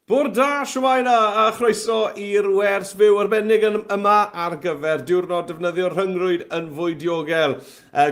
Bore da, siwmae na, a chroeso i'r wers fyw arbennig yma ar gyfer diwrnod defnyddio'r rhyngrwyd yn fwy diogel.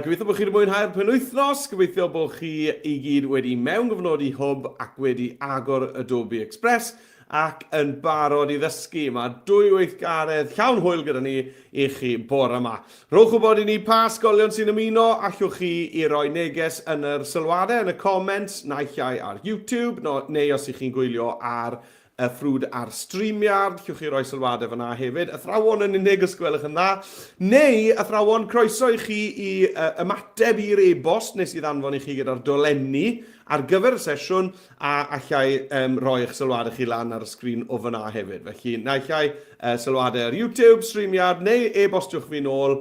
Gobeithio bod chi wedi mwynhau'r penwythnos, gobeithio bod chi i gyd wedi mewn gyfnod i hwb ac wedi agor Adobe Express ac yn barod i ddysgu. Mae dwy weithgaredd llawn hwyl gyda ni i chi bore yma. Rhowch wybod i ni pa ysgolion sy'n ymuno, allwch chi i roi neges yn yr sylwadau, yn y comments, naill ai ar YouTube, neu os ych chi'n gwylio ar y ffrwd ar StreamYard, llwch chi roi sylwadau fyna hefyd. Athrawon yn unig os gwelwch yn dda, neu athrawon croeso i chi i ymateb i'r e-bost nes i ddanfon i chi gyda'r dolenni ar gyfer y sesiwn a allai roi eich sylwadau chi lan ar y sgrin o fyna hefyd. Felly, naill ai sylwadau ar YouTube, StreamYard, neu e-bostiwch fi nôl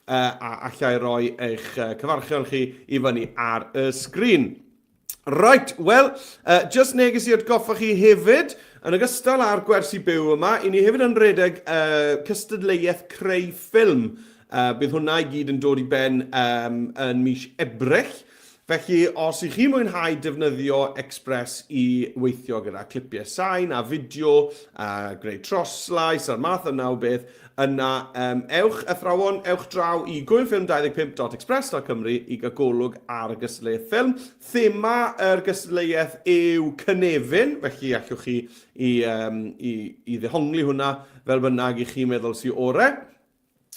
a allai roi eich cyfarchion chi i fyny ar y sgrin. Right, wel, just neges i atgoffa chi hefyd, yn ogystal â'r gwersi byw yma, i ni hefyd yn redeg cystadleuaeth creu ffilm. Bydd hwnna i gyd yn dod i ben yn mis Ebrill. Felly, os ych chi'n mwynhau defnyddio Express i weithio gyda clipiau sain a fideo, greu troslais a'r math yna o beth, yna ewch athrawon, ewch draw i gwylfilm25.express.cymru i gagolwg ar y gystadleuaeth ffilm. Thema yr gystadleuaeth yw cynefin, felly allwch chi i ddehongli hwnna fel bynnag i chi meddwl sy'n orau.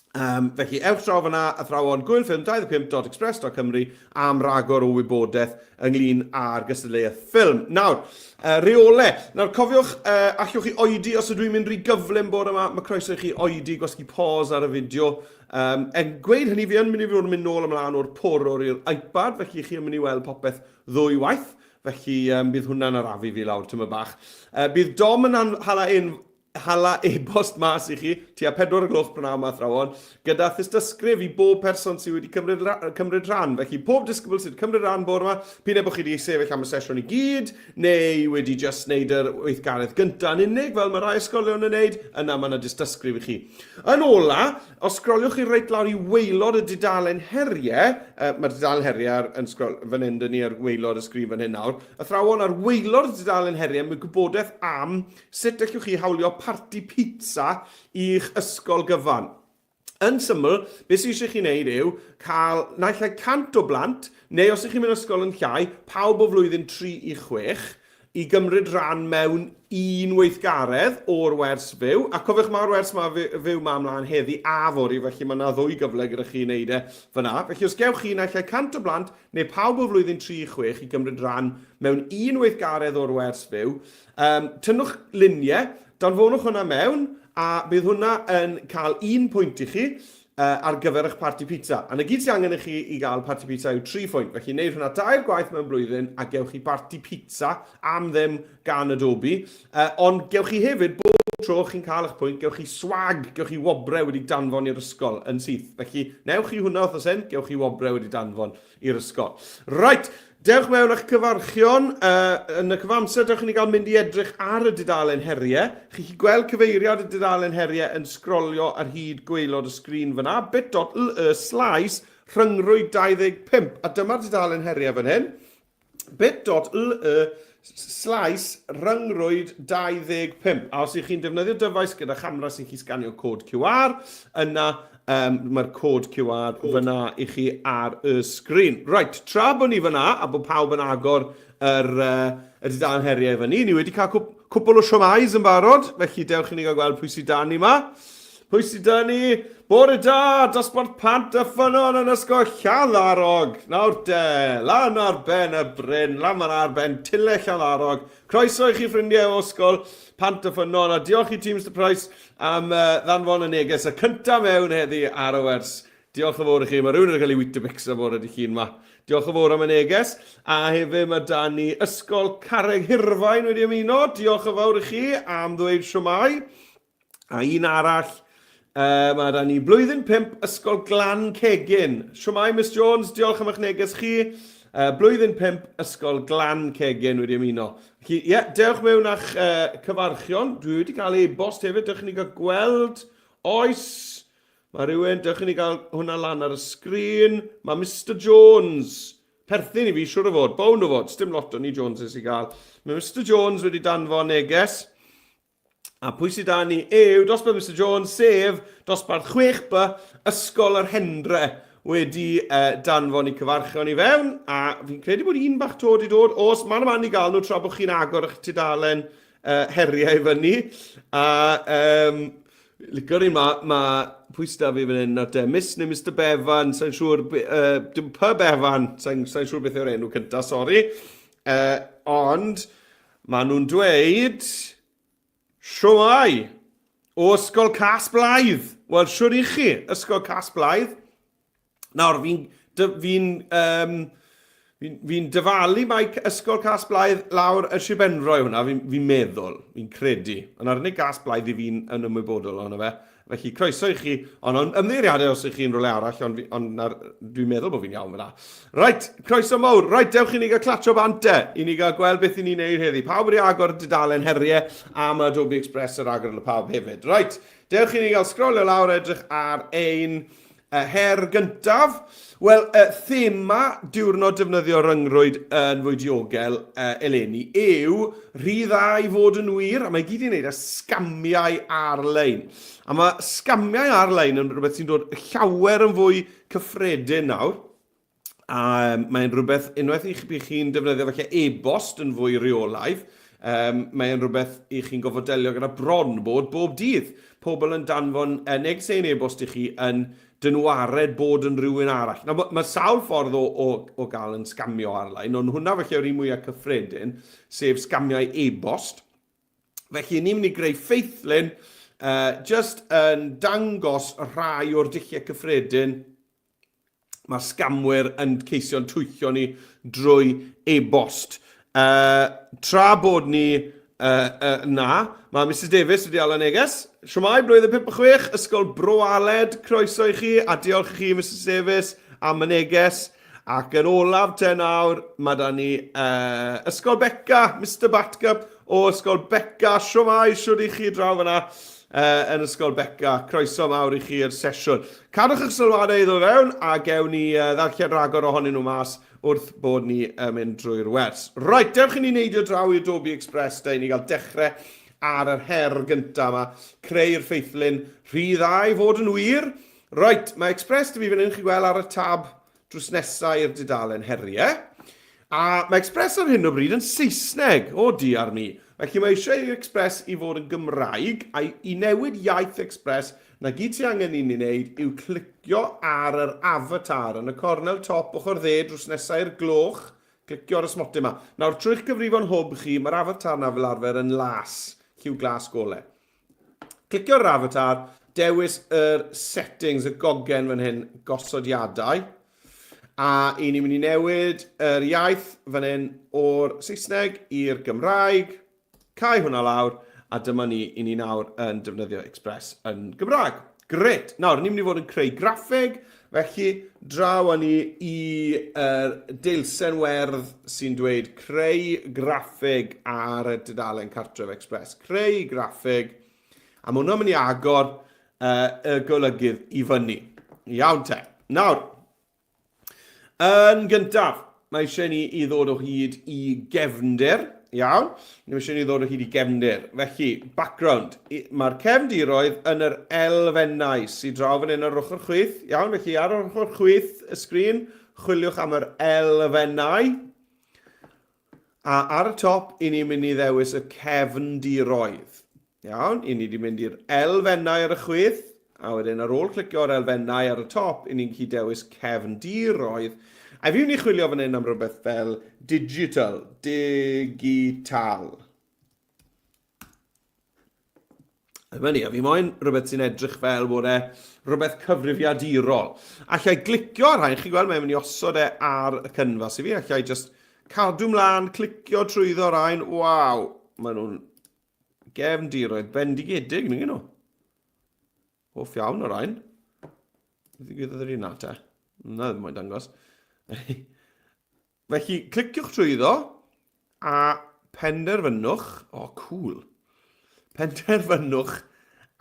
Felly, ewch draw fyna athrawon gwylfilm25.express.cymru am ragor o wybodaeth ynglyn â'r gystadleuaeth ffilm. Nawr, reole. Nawr, cofiwch, allwch chi oedi os ydw i'n mynd rhy gyflym bod yma, mae croeso i chi oedi gwasgu pause ar y fideo. En gweud hynny fi yn mynd i fod yn mynd nôl ymlaen o'r porwr i'r iPad, felly chi yn mynd i weld popeth ddwy waith. Felly, bydd hwnna'n arafu fi lawr tyma bach. Bydd Dom yn hala e-bost mas i chi, tua 4 gloch prynawn yma athrawon, gyda thystysgrif i bob person sydd wedi cymryd rhan. Felly, pob disgybl sydd wedi cymryd rhan bore yma, p'un bod chi wedi sefyll am y sesiwn i gyd, neu wedi just wneud yr weithgaredd gyntaf yn unig, fel mae rai ysgolion yn wneud, yna mae yna dystysgrif i chi. Yn ola, os sgroliwch chi reit lawr i waelod y dudalen heriau, mae'r dudalen heriau yn fan hyn dyn ni ar waelod y sgrif fan hyn nawr, athrawon ar waelod y dudalen heriau, mae gwybodaeth am sut allwch chi hawlio parti pizza i'ch ysgol gyfan. Yn syml, beth sydd eisiau chi wneud yw cael naill ai 100 o blant, neu os ych chi'n mynd ysgol yn llai, pawb o flwyddyn 3 i 6, i gymryd rhan mewn un weithgaredd o'r wers fyw. A cofiwch mae'r wers yma fyw ma ymlaen heddi a fori, felly mae yna ddwy gyfle gyda chi wneud fyna. Felly os gewch chi naill ai 100 o blant, neu pawb o flwyddyn 3 i 6 i gymryd rhan mewn un weithgaredd o'r wers fyw, tynnwch luniau, danfonwch hwnna mewn, a bydd hwnna yn cael 1 pwynt i chi ar gyfer eich parti pizza. A na gyd sy'n angen i chi i gael parti pizza yw 3 pwynt. Felly, wneud hwnna 2 gwaith mewn blwyddyn a gewch chi parti pizza am ddim gan Adobe. Ond gewch chi hefyd, bob tro chi'n cael eich pwynt, gewch chi swag, gewch chi wobre wedi danfon i'r ysgol yn syth. Felly, newch chi hwnna wrth ysyn, gewch chi wobre wedi danfon i'r ysgol. Right. Dewch mewn eich cyfarchion, yn y cyfamser dewch ni gael mynd i edrych ar y dudalen heriau. Chi'n gweld cyfeiriad y dudalen heriau yn sgrolio ar hyd gwaelod y sgrin fyna, bit.ly/rhyngrwyd 25. A dyma'r dudalen heriau fan hyn, bit.ly/rhyngrwyd 25. A os ych chi'n defnyddio dyfais gyda chamera sy'n chi sganio cod QR, yna mae'r cod QR fyna i chi ar y sgrin. Right, tra bod ni fyna a bod pawb yn agor y dudalen heriau fyny, ni wedi cael cwpl o siomais yn barod, felly dewch i ni gael gweld pwy sydd da ni yma. Pwy sydd da ni? Bore da, dosbarth pant y ffynon yn ysgol Llanarog. Nawr de, lan ar ben y bryn, lan ar ben tyle Llanarog. Croeso i chi ffrindiau o ysgol pant y ffynon, a diolch i Teams the Price am ddanfon y neges y cyntaf mewn heddi ar y wers. Diolch yn fawr i chi, mae rhywun yn cael ei Weetabix bore di chi'n ma. Diolch yn fawr am y neges, a hefyd mae da ni ysgol Carreg Hirfaen wedi ymuno. Diolch yn fawr i chi am ddweud siwmai. A un arall, mae da ni blwyddyn 5 ysgol Glan Cegin. Siwmai, Miss Jones, diolch am eich neges chi. Blwyddyn 5 ysgol Glan Cegin wedi ymuno. Dewch mewn eich cyfarchion. Dwi wedi cael e-bost hefyd, dewch ni gael gweld. Oes, mae rhywun, dewch ni gael hwnna lan ar y sgrin. Mae Mr Jones. perthyn I fi, siwr o fod, bawn o fod, dim lot o ni Joneses I gael. Mae Mr Jones wedi danfon neges, a pwy sydd da ni yw, dosbarth Mr Jones, sef dosbarth 6B, Ysgol yr Hendre wedi danfon I cyfarchion I fewn, a fi'n credu bod un bach tod I dod, os ma'n man I gael nhw tra bod chi'n agor eich tudalen heriau I fyny, a licor un pwy sydd da fi fan hyn, Miss neu Mr Bevan, sa'n siŵr, dim pa Bevan, sa'n siŵr beth yw'r enw cyntaf, sori, ond maen nhw'n dweud, Siwmai, o Ysgol Cas Blaidd. Wel, siwr I chi, Ysgol Cas Blaidd. Nawr, fi'n dyfalu mae Ysgol Cas Blaidd lawr y Shibenroi hwnna, fi'n meddwl, fi'n credu. Yn ar unig Cas Blaidd I fi'n ymwybodol o'na fe. Felly, croeso I chi, ond ymddeiriadau os ych chi'n rhywle arall, ond dwi'n meddwl bod fi'n iawn fyna. Reit, croeso mawr. Reit, dewch I ni gael clatio bante. I ni gael gweld beth I ni'n neud heddi. Pawb wedi agor dudalen heriau am Adobe Express yr agor yn y pawb hefyd. Reit, dewch I ni gael sgrolio lawr edrych ar ein her gyntaf. Wel, thema diwrnod defnyddio'r ryngrwyd yn fwy diogel eleni yw rhy dda I fod yn wir, a mae gyd I wneud â sgamiau ar-lein. A mae sgamiau ar-lein yn rhywbeth sy'n dod llawer yn fwy cyffredin nawr. A mae'n rhywbeth unwaith I chi'n defnyddio falle e-bost yn fwy reolaidd. Mae'n rhywbeth I chi'n gofod delio gyda bron bob dydd. Pobl yn danfon neges ein e-bost I chi yn dynwared bod yn rhywun arall. Mae sawl ffordd o gael yn sgamio ar-lein, ond hwnna felly yw'r un mwyaf cyffredin, sef sgamiau e-bost. Felly, ni'n mynd I greu ffeithlyn, just yn dangos rhai o'r dulliau cyffredin mae sgamwyr yn ceisio'n twyllo ni drwy e-bost. Tra bod ni mae Mrs Davies wedi ala neges. Siwmai, blwyddyn 56, Ysgol Bro Aled, croeso I chi, a diolch I chi, Mrs Davies, am y neges. Ac yn olaf te nawr, mae da ni Ysgol Beca, Mr Batcup, o Ysgol Beca. Siwmai, siwr I chi draw fyna yn Ysgol Beca. Croeso mawr I chi i'r sesiwn. Cadwch eich sylwadau iddo fewn, a gewn ni ddarllen ragor ohonyn nhw mas wrth bod ni mynd drwy'r wers. Right, dewch I ni neidio draw I Adobe Express, da I ni gael dechrau ar yr her gyntaf yma, creu'r ffeithlyn rhy dda I fod yn wir. Right, mae Express dy fi fan hyn chi gweld ar y tab drws nesaf i'r dudalen heriau. A mae Express ar hyn o bryd yn Saesneg, o diar ni. Felly mae eisiau i'r Express I fod yn Gymraeg, a I newid iaith Express, na gyd ti angen I ni wneud yw clicio ar yr avatar yn y cornel top ochr dde drws nesaf i'r gloch, clicio ar y smotau yma. Nawr, trwy'ch gyfrifon hwb chi, mae'r avatar na fel arfer yn las, lliw glas golau. Clicio ar yr avatar, dewis yr settings, y gogen fan hyn, gosodiadau, a I ni'n mynd I newid yr iaith fan hyn o'r Saesneg i'r Gymraeg, cau hwnna lawr, a dyma ni I ni nawr yn defnyddio Express yn Gymraeg. Gret! Nawr, ni'n mynd I fod yn creu graffeg, felly draw a ni i'r deilsen werdd sy'n dweud creu graffeg ar y dudalen cartref Express. Creu graffeg, a mae hwnna'n mynd I agor y golygydd I fyny. Iawn te. Nawr, yn gyntaf, mae eisiau ni I ddod o hyd I gefndir. Iawn, ni eisiau ni ddod o hyd I gefndir. Felly, background. Mae'r cefndiroedd yn yr elfennau sy'n draw fan hyn ar ochr chwith. Iawn, felly ar ochr chwith y sgrin, chwiliwch am yr elfennau. A ar y top, I ni'n mynd I ddewis y cefndiroedd. Iawn, I ni wedi mynd i'r elfennau ar y chwith. A wedyn ar ôl clicio ar elfennau ar y top, I ni'n gallu dewis cefndiroedd. A fi wni chwilio fan hyn am rhywbeth fel digital. Yma ni, a fi moyn rhywbeth sy'n edrych fel bod rhywbeth cyfrifiadurol. Allai glicio ar rhain, chi gweld mae'n mynd I osod ar y cynfas I fi, allai just cadw mlaen, clicio trwyddo rhain, waw, maen nhw'n gefndiroedd bendigedig, neu nhw. Hoff iawn o rhain. Ddigwyddodd yr un na te. Na, ddim moyn dangos. Felly, cliciwch trwyddo a penderfynwch, cool, penderfynwch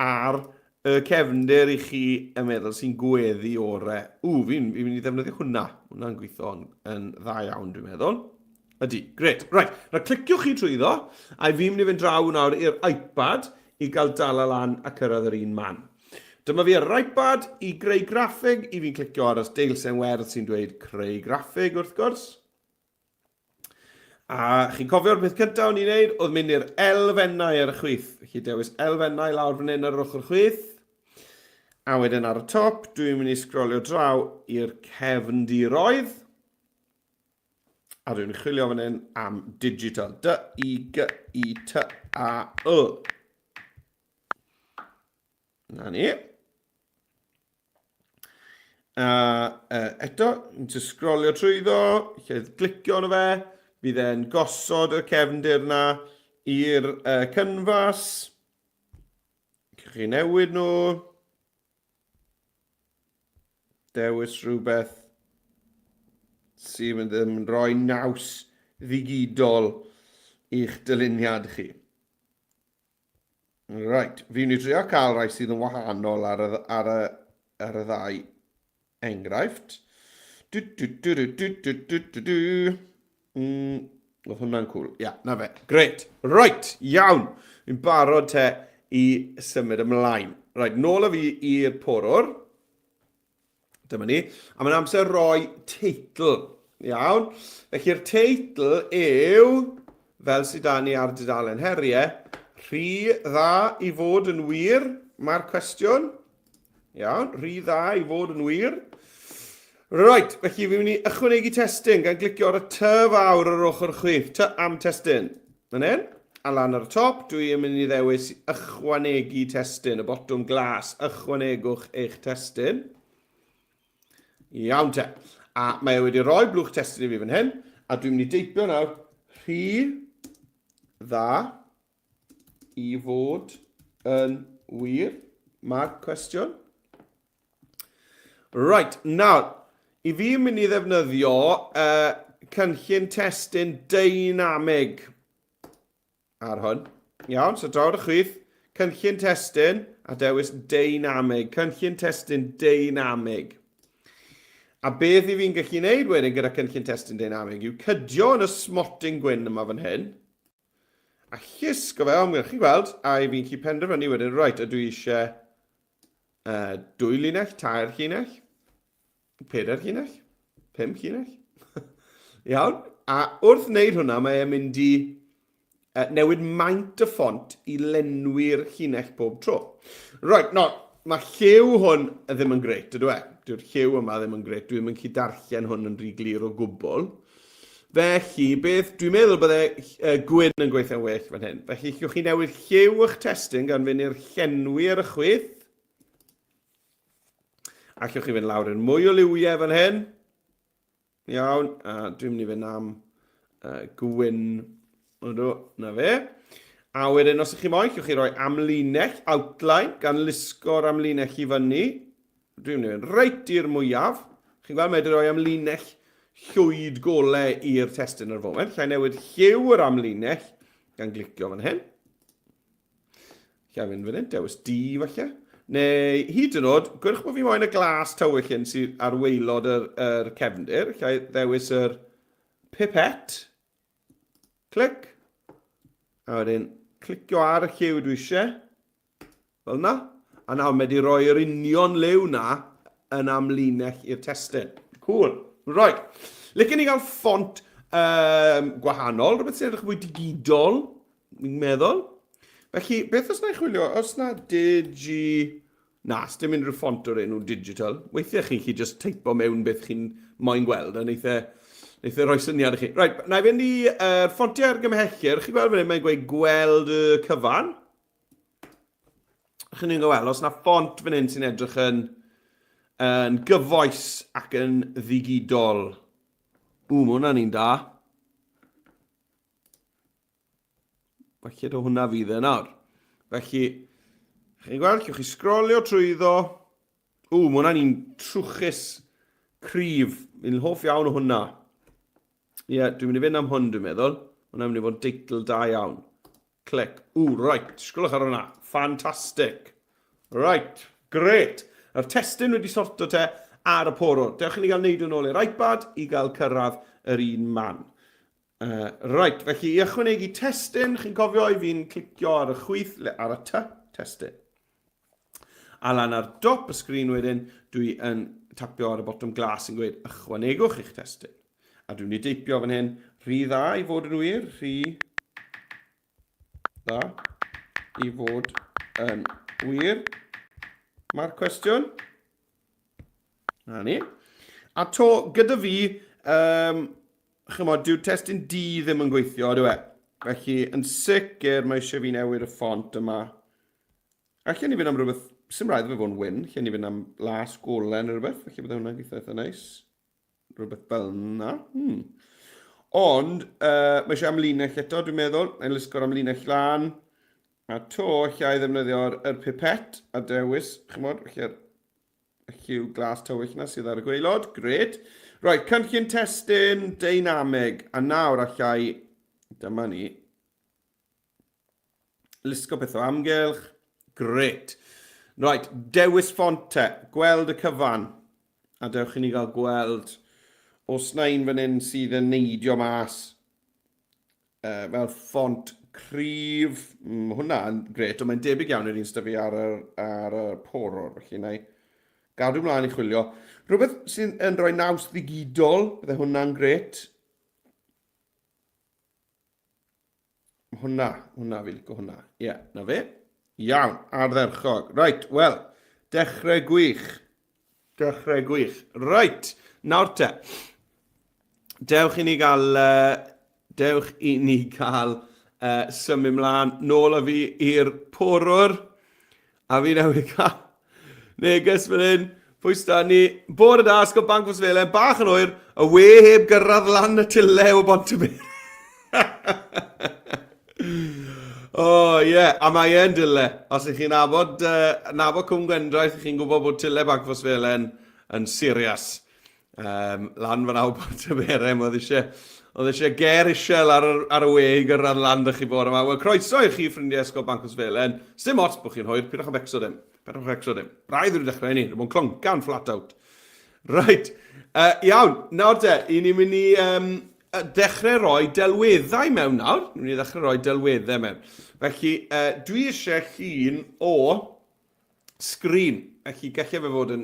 ar y cefndir i chi yn meddwl sy'n gweddi orau. Fi'n mynd i ddefnyddio hwnna. Hwnna'n gweithio yn dda iawn, dwi'n meddwl. Ydy, gret. Right, na cliciwch chi trwyddo, a fi'n mynd i fynd draw nawr i'r iPad i gael dala lan a cyrraedd yr un man. Dyma fi ar yr iPad i greu graffig, i fi'n clicio ar y deilsen werdd sy'n dweud creu graffig wrth gwrs. A chi'n cofio'r peth cyntaf o'n i'n neud, oedd mynd i'r elfennau ar y chwith. Felly dewis elfennau lawr fan hyn ar yr ochr chwith. A wedyn ar y top, dwi'n mynd i sgrolio draw i'r cefndiroedd. A dwi'n chwilio fan hyn am digital. D-I-G-I-T-A-L. Na ni. Eto, dwi'n sgrolio trwyddo, lle glicio arno fe. Bydd e'n gosod y cefndir na i'r canfas. Cych chi newid nhw. Dewis rhywbeth sy'n mynd yn rhoi naws ddigidol i'ch dyluniad chi. Right, fi'n i drio cael rai sydd yn wahanol ar y ddau enghraifft. Oedd hwnna'n cool. Na fe. Gret. Right, iawn. Fi'n barod te i symud ymlaen. Right, nôl â fi i'r porwr. Dyma ni. A mae'n amser roi teitl. Iawn. Felly'r teitl yw, fel sydd da ni ar dudalen heriau, rhy dda i fod yn wir. Mae'r cwestiwn. Iawn. Rhy dda i fod yn wir. Right, felly fi'n mynd i ychwanegu testyn gan glicio ar y ty fawr ar ochr chwith. Ty am testyn. Fan hyn. A lan ar y top, dwi'n mynd i ddewis ychwanegu testyn. Y botwm glas. Ychwanegwch eich testyn. Iawn te. A mae wedi rhoi blwch testyn i fi fan hyn. A dwi'n mynd i deipio nawr. Rhy dda i fod yn wir. Mae'r cwestiwn. Right, nawr. I fi'n mynd i ddefnyddio cynllun testyn dynamig ar hwn. Iawn, so draw'r y chwith, cynllun testyn a dewis dynamig. Cynllun testyn dynamig. A beth i fi'n gallu gwneud wedyn gyda cynllun testyn dynamig yw cydio yn y smotting gwyn yma fan hyn. A llusgo fe, omgwch chi gweld, a i fi'n gallu penderfynu wedyn, right, ydw i eisiau 2 linell, 3 linell. 4 llinell, 5 llinell. Iawn. A wrth wneud hwnna, mae e'n mynd i newid maint y ffont i lenwi'r llinell pob tro. Right, no, mae lliw hwn ddim yn greit, ydw e? Dyw'r lliw yma ddim yn greit. Dwi'n mynd i darllen hwn yn rhy glir o gwbl. Felly, beth, dwi'n meddwl bydde gwyn yn gweithio'n well fan hyn. Felly, llwch chi newid lliw eich testyn gan fynd i'r llenwi ar y chwith. A llwch chi fynd lawr yn mwy o liwiau fan hyn. Iawn, a dwi'n mynd i fynd am gwyn. Ydw, na fe. A wedyn, os ydych chi moyn, llwch chi roi amlinell, outline, gan lusgo'r amlinell i fyny. Dwi'n mynd i fynd reit i'r mwyaf. Chi'n gweld, mae wedi rhoi amlinell llwyd golau i'r testyn ar foment. Llai newid lliw yr amlinell gan glicio fan hyn. Llai fynd fan hyn, dewis D falle. Neu, hyd yn oed, gwyrch bod fi moyn y glas tywyll hyn sydd ar waelod yr cefndir. Llai ddewis yr pipet. Clic. A wedyn, clicio ar y lliw dwi eisiau. Fel na. A nawr, mae wedi rhoi'r union liw na yn amlinell i'r testyn. Cool. Right. Licen ni gael ffont gwahanol. Rhywbeth sy'n edrych mwy digidol, ni'n meddwl. Felly, beth os na i chwilio? Os na Na, os dim unrhyw ffont o'r enw digital. Weithiau chi'n just teipo mewn beth chi'n moyn gweld. A neith e rhoi syniad i chi. Right, na i fynd i ffontiau argymhellyr. Chi'n gweld fan hyn, mae'n gweud gweld y cyfan. Chi'n ni'n gweld, os na ffont fan hyn sy'n edrych yn gyfoes ac yn ddigidol. Mae hwnna'n un da. Felly do hwnna fydd e nawr. Felly, chi'n gweld, chi'n chi sgrolio trwyddo. Mae hwnna'n un trwchus cryf. Fi'n hoff iawn o hwnna. Dwi'n mynd i fynd am hwn, dwi'n meddwl. Hwnna'n mynd i fod deitl da iawn. Clic. Right. Sgrolwch ar hwnna. Fantastic. Right, gret. Yr testyn wedi sorto te ar y porwr. Dewch i ni gael neud yn ôl i'r iPad i gael cyrraedd yr un man. Right, felly i ychwanegu testyn, chi'n cofio i fi'n clicio ar y chwyth, ar y testyn. A lan ar dop y sgrin wedyn, dwi yn tapio ar y botwm glas yn gweud ychwanegwch eich testyn. A dwi'n mynd i deipio fan hyn, rhy dda i fod yn wir, rhy dda i fod yn wir. Mae'r cwestiwn. Na ni. A to, gyda fi, chymod, dyw'r testyn D ddim yn gweithio, dwi e. Felly, yn sicr, mae eisiau fi newid y ffont yma. Allan ni fynd am rhywbeth, sy'n rhaid fe fod yn wyn, allan ni fynd am las golen neu rhywbeth, felly bydde hwnna'n gweithio eitha neis. Rhywbeth fel yna. Ond, mae eisiau am linell eto, dwi'n meddwl. Mae'n lusgo'r am linell lan. A to, lle i ddefnyddio'r pipet a dewis, chymod, felly y lliw glas tywyll na sydd ar y gwaelod. Gred. Right, cynllun testyn dynamig. A nawr allai, dyma ni, lusgo beth o amgylch. Gret. Right, dewis ffont te. Gweld y cyfan. A dewch i ni gael gweld os na un fan hyn sydd yn neidio mas fel ffont cryf. Hwna'n gret, ond mae'n debyg iawn i'r un styfu ar y porwr. Felly na i gadw mlaen i chwilio. Rhywbeth sy'n rhoi naws ddigidol, bydde hwnna'n gret. Hwnna fi licio hwnna. Ie, na fe. Iawn, ardderchog. Right, wel, dechrau gwych. Dechrau gwych. Right, nawr te. Dewch i ni gael symud mlaen nôl â fi i'r porwr. A fi newydd cael neges fan hyn. Pwysta ni, bod y da, ysgol Banc Fosfelen, bach yn oer, y we heb gyrraedd lan y tyle o bont y byd. O, ie, a mae e'n dyle. Os ych chi'n nabod Cwm Gwendraeth, ych chi'n gwybod bod tyle Banc Fosfelen yn serious. Lan fan awr bont y berem, oedd eisiau ger isiel ar y we i gyrraedd lan dych chi bod yma. Wel, croeso i chi ffrindiau ysgol Banc Fosfelen. Sdim ots bod chi'n hwyr, pidwch am becso ddim. Braidd yw'n dechrau ni, rwy'n cloncan flat out. Right, iawn, nawr te, i ni'n mynd i dechrau roi delweddau mewn nawr. Ni'n mynd i dechrau roi delweddau mewn. Felly, dwi eisiau llun o sgrin. Felly, gallai fe fod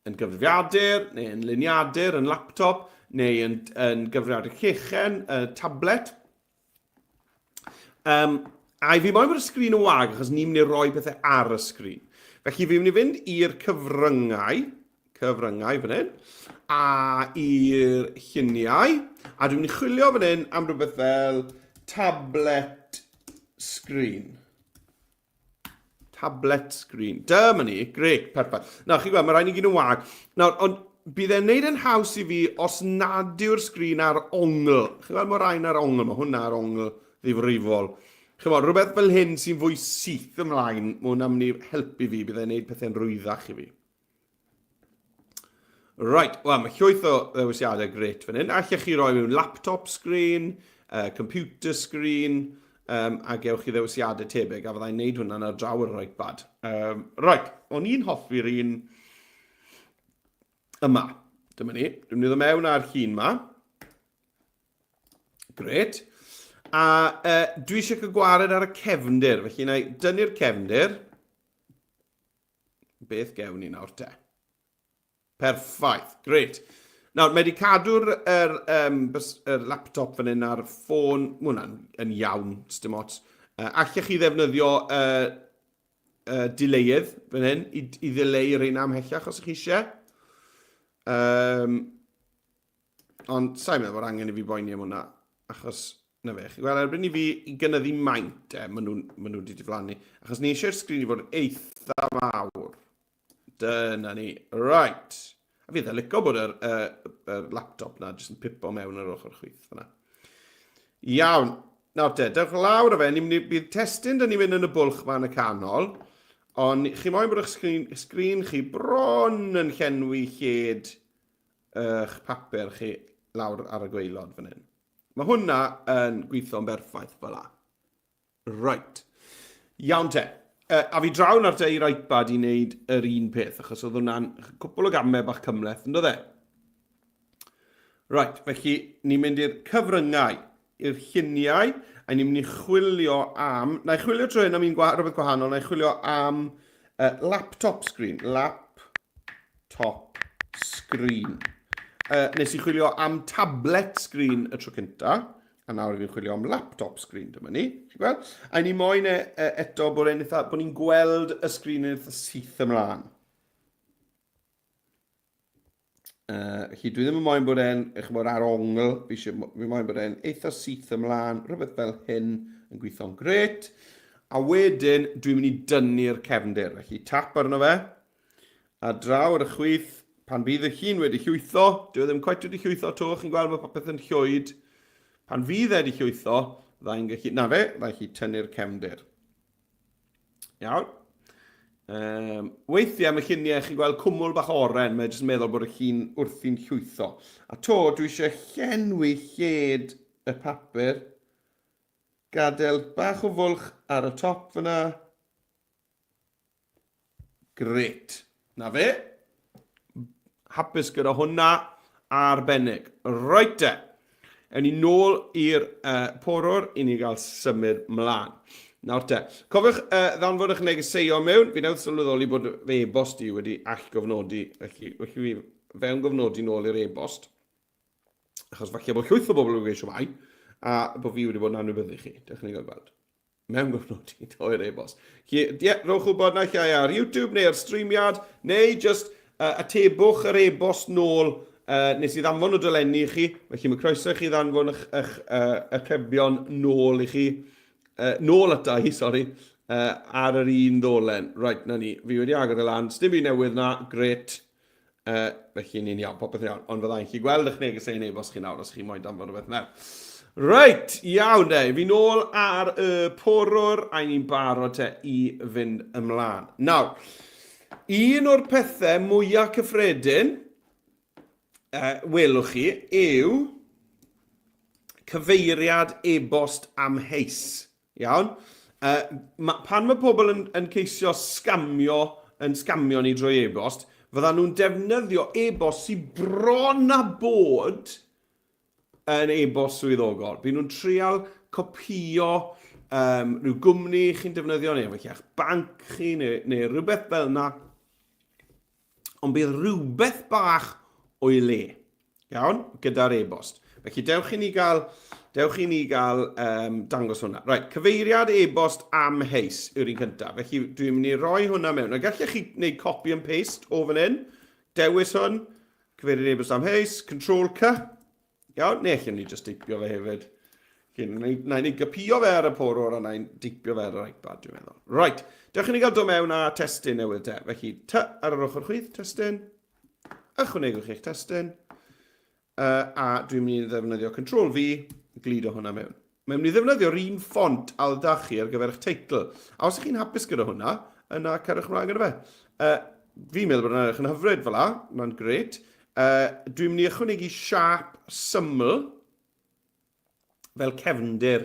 yn gyfrifiadur, neu yn luniadur, yn laptop, neu yn gyfrifiadur llechen, tablet. A fi moyn bod y sgrin yn wag, achos ni'n mynd i roi pethau ar y sgrin. Felly fi'n mynd i fynd i'r cyfryngau fan hyn, a i'r lluniau, a dwi'n mynd i chwilio fan hyn am rhywbeth fel tablet screen. Tablet screen. Dyma ni, grec, perffaith. Nawr, chi gweld, mae rhaid ni gyd yn wag. Nawr, ond bydd e'n neud yn haws i fi os nad yw'r sgrin ar ongl. Chi gweld, mae rhaid ar ongl, mae hwnna ar ongl ddifrifol. Chi gweld, rhywbeth fel hyn sy'n fwy syth ymlaen, mae hwnna'n mynd i helpu fi, bydd e'n neud pethau'n rwyddach i fi. Right, wel, mae llwyth o ddewisiadau gret fan hyn. Allech chi roi mewn laptop screen, computer screen, a gewch chi ddewisiadau tebyg, a fyddai'n neud hwnna'n ar draw yr iPad. Right, o'n i'n hoffi'r un yma. Dyma ni. Dwi'n mynd i ddod mewn ar llun yma. Gret. A dwi eisiau cael gwared ar y cefndir. Felly na i dynnu'r cefndir. Beth gewn ni nawr te? Perffaith. Gret. Nawr, mae wedi cadw'r laptop fan hyn ar ffôn, hwnna'n yn iawn, dim ots. Allech chi ddefnyddio dileidd fan hyn, i ddileu rhain amhellach os ych chi eisiau. Ond sa'n meddwl bod angen i fi boeni am hwnna, achos, na fe, chi gweld, erbyn i fi i gynyddu maint, maen nhw wedi diflannu, achos ni eisiau'r sgrin i fod yn eitha mawr. Dyna ni. Right. A fi ddau licio bod yr laptop na jyst yn pipo mewn yr ochr chwith fyna. Iawn. Nawr te, dewch lawr o fe, bydd testyn dyn ni fynd yn y bwlch ma yn y canol, ond chi moyn bod eich sgrin chi bron yn llenwi lled eich papur chi lawr ar y gwaelod fan hyn. Mae hwnna yn gweithio'n berffaith fel la. Right. Iawn te. A fi drawn ar i'r iPad i wneud yr un peth, achos oedd hwnna'n cwpl o gamau bach cymleth, yn dod e? Right, felly ni'n mynd i'r cyfryngau, i'r lluniau, a ni'n mynd i chwilio am... Na i chwilio trwy hyn am rhywbeth gwahanol, na i chwilio am laptop screen. Laptop screen. Nes i chwilio am tablet screen y tro cynta, a nawr fi'n chwilio am laptop screen dyma ni. A ni moyn eto bod ni'n gweld y screen yn eitha syth ymlaen. Felly dwi ddim yn moyn bod e'n ar ongl, fi moyn bod e'n eitha syth ymlaen, rhywbeth fel hyn yn gweithio'n gret. A wedyn dwi'n mynd i dynnu'r cefndir. Felly tap arno fe, a draw ar y chwith, pan bydd y llun wedi llwytho, dwi ddim quite wedi llwytho to, chi'n gweld bod popeth yn llwyd. Pan fydd wedi llwytho, ddau'n gallu, na fe, ddau'n gallu tynnu'r cefndir. Iawn. Weithiau am y lluniau, chi'n gweld cwmwl bach oren, mae'n jyst meddwl bod y llun wrthi'n llwytho. A to, dwi eisiau llenwi lled y papur, gadael bach o fwlch ar y top fyna. Gret. Na fe. Hapus gyda hwnna arbennig. Right te. Ewn ni nôl i'r porwr i ni gael symud mlaen. Nawr te, cofiwch ddanfod eich negeseuon mewn, fi nawdd sylweddoli bod fy e-bost i wedi all gofnodi, felly fi fewn gofnodi nôl i'r e-bost, achos falle bod llwyth o bobl wedi geisio mai, a bod fi wedi bod yn anwybyddu chi, dech chi'n gael gweld. Mewn gofnodi o'r e-bost. Rowch wybod na llai ar YouTube neu ar StreamYard, neu just atebwch yr e-bost nôl. Nes i ddanfon o dylenni i chi, felly mae croeso i chi ddanfon eich cebion nôl i chi, nôl ata hi, sori, ar yr un ddolen. Right, na ni, fi wedi agor y lan, sdim i newydd na, gret, felly ni'n iawn, popeth iawn, ond fyddai'n chi gweld eich negesau neu bos chi nawr os chi moyn danfon o beth nawr. Right, iawn de, fi nôl ar y porwr a ni'n barod te i fynd ymlaen. Nawr, un o'r pethau mwyaf cyffredin, welwch chi, yw cyfeiriad e-bost amheus. Iawn? Pan mae pobl yn ceisio sgamio ni drwy e-bost, fyddan nhw'n defnyddio e-bost sy'n bron a bod yn e-bost swyddogol. Bydd nhw'n trial copio rhyw gwmni chi'n defnyddio, neu felly eich banc chi, neu rhywbeth fel yna. Ond bydd rhywbeth bach o'i le, iawn, gyda'r e-bost. Felly, dewch i ni gael dangos hwnna. Right, cyfeiriad e-bost amheus yw'r un cyntaf. Felly, dwi'n mynd i roi hwnna mewn. A gallech chi wneud copy and paste o fan hyn, dewis hwn, cyfeiriad e-bost amheus, Control-C, iawn, neu allwn ni just deipio fe hefyd. Na i ni gopio fe ar y porwr a na i'n deipio fe ar yr iPad, dwi'n meddwl. Right, dewch i ni gael dod mewn a testyn newydd te. Felly, ar yr ochr chwith, testyn. Ychwanegwch eich testyn, a dwi'n mynd i ddefnyddio Ctrl-V, glido hwnna mewn. Mae'n mynd i ddefnyddio'r un ffont aldach chi ar gyfer eich teitl. A os ych chi'n hapus gyda hwnna, yna cariwch mlaen gyda fe. Fi'n meddwl bod yna'n edrych yn hyfryd fel la, yna'n gret. Dwi'n mynd i ychwanegu siap syml fel cefndir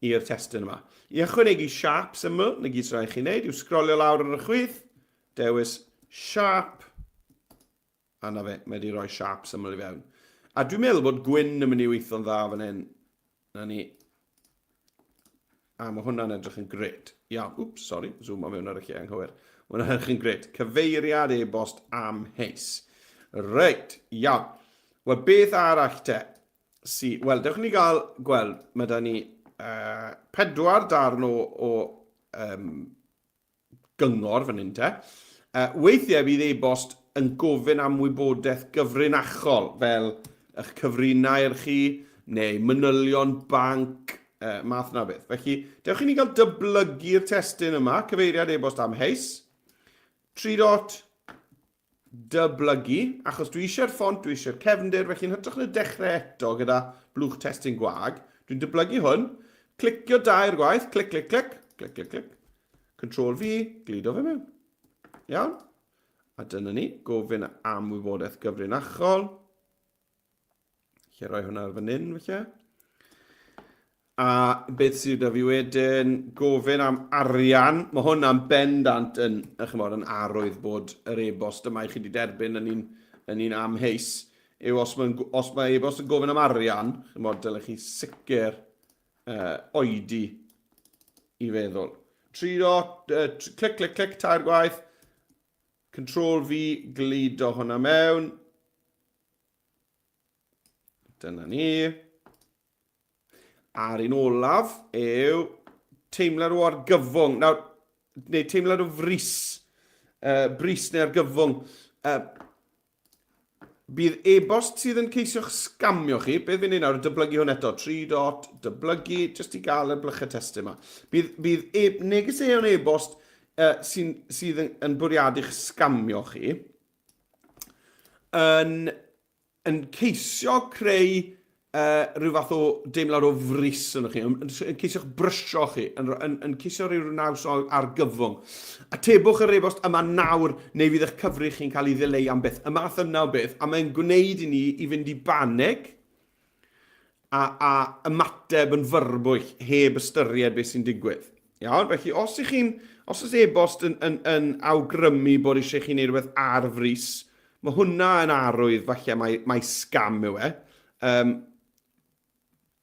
i'r testyn yma. I ychwanegu siap syml, na gyd sy'n rhaid chi'n neud, yw sgrolio lawr ar y chwith, dewis siap, a na fe, mae wedi rhoi siap syml i fewn. A dwi'n meddwl bod gwyn yn mynd i weithio'n dda fan hyn. Na ni. A mae hwnna'n edrych yn gret. Iawn, wps, sori, zoom o mewn ar y lle anghywir. Mae hwnna'n edrych yn gret. Cyfeiriad e-bost amheus. Reit, iawn. Wel, beth arall te? Wel, dewch ni gael, gweld, mae da ni 4 darn o gyngor fan hyn te. Weithiau bydd e-bost yn gofyn am wybodaeth gyfrinachol, fel eich cyfrinair chi, neu manylion banc, math na beth. Felly, dewch i ni gael dyblygu'r testyn yma, cyfeiriad e-bost amheus, 3 dot, dyblygu, achos dwi eisiau'r ffont, dwi eisiau'r cefndir, felly'n hytrach na dechrau eto gyda blwch testyn gwag. Dwi'n dyblygu hwn, clicio dair gwaith, clic, clic, clic, clic, clic, clic, Ctrl-V, glido fe mewn. Iawn? A dyna ni, gofyn am wybodaeth gyfrinachol. Lle rhoi hwnna ar fan hyn, felly. A beth sydd da fi wedyn, gofyn am arian. Mae hwnna'n bendant yn arwydd bod yr e-bost yma i chi wedi derbyn yn un amheus. Yw os mae e-bost yn gofyn am arian, dylech chi sicr oedi i feddwl. 3 dot, clic, clic, clic, tair gwaith. Control V, glido hwnna mewn. Dyna ni. A'r un olaf yw teimlad o argyfwng. Neu teimlad o frys. Brys neu argyfwng. Bydd e-bost sydd yn ceisio'ch sgamio chi. Beth fi'n ei nawr, dyblygu hwn eto. 3 dot, dyblygu, jyst i gael y blychau testau yma. Bydd neges o'n e-bost sydd yn bwriadu'ch sgamio chi yn ceisio creu rhyw fath o deimlad o frys yn chi, yn ceisio'ch brysio chi, yn ceisio rhyw naws o argyfwng. Atebwch yr e-bost yma nawr, neu fydd eich cyfri chi'n cael ei ddileu am beth. Y math yna o beth, a mae'n gwneud i ni i fynd i baneg a ymateb yn fyrbwyll heb ystyried beth sy'n digwydd. Iawn, felly os oes e-bost yn awgrymu bod eisiau chi wneud rhywbeth ar frys, mae hwnna yn arwydd falle mae scam yw e.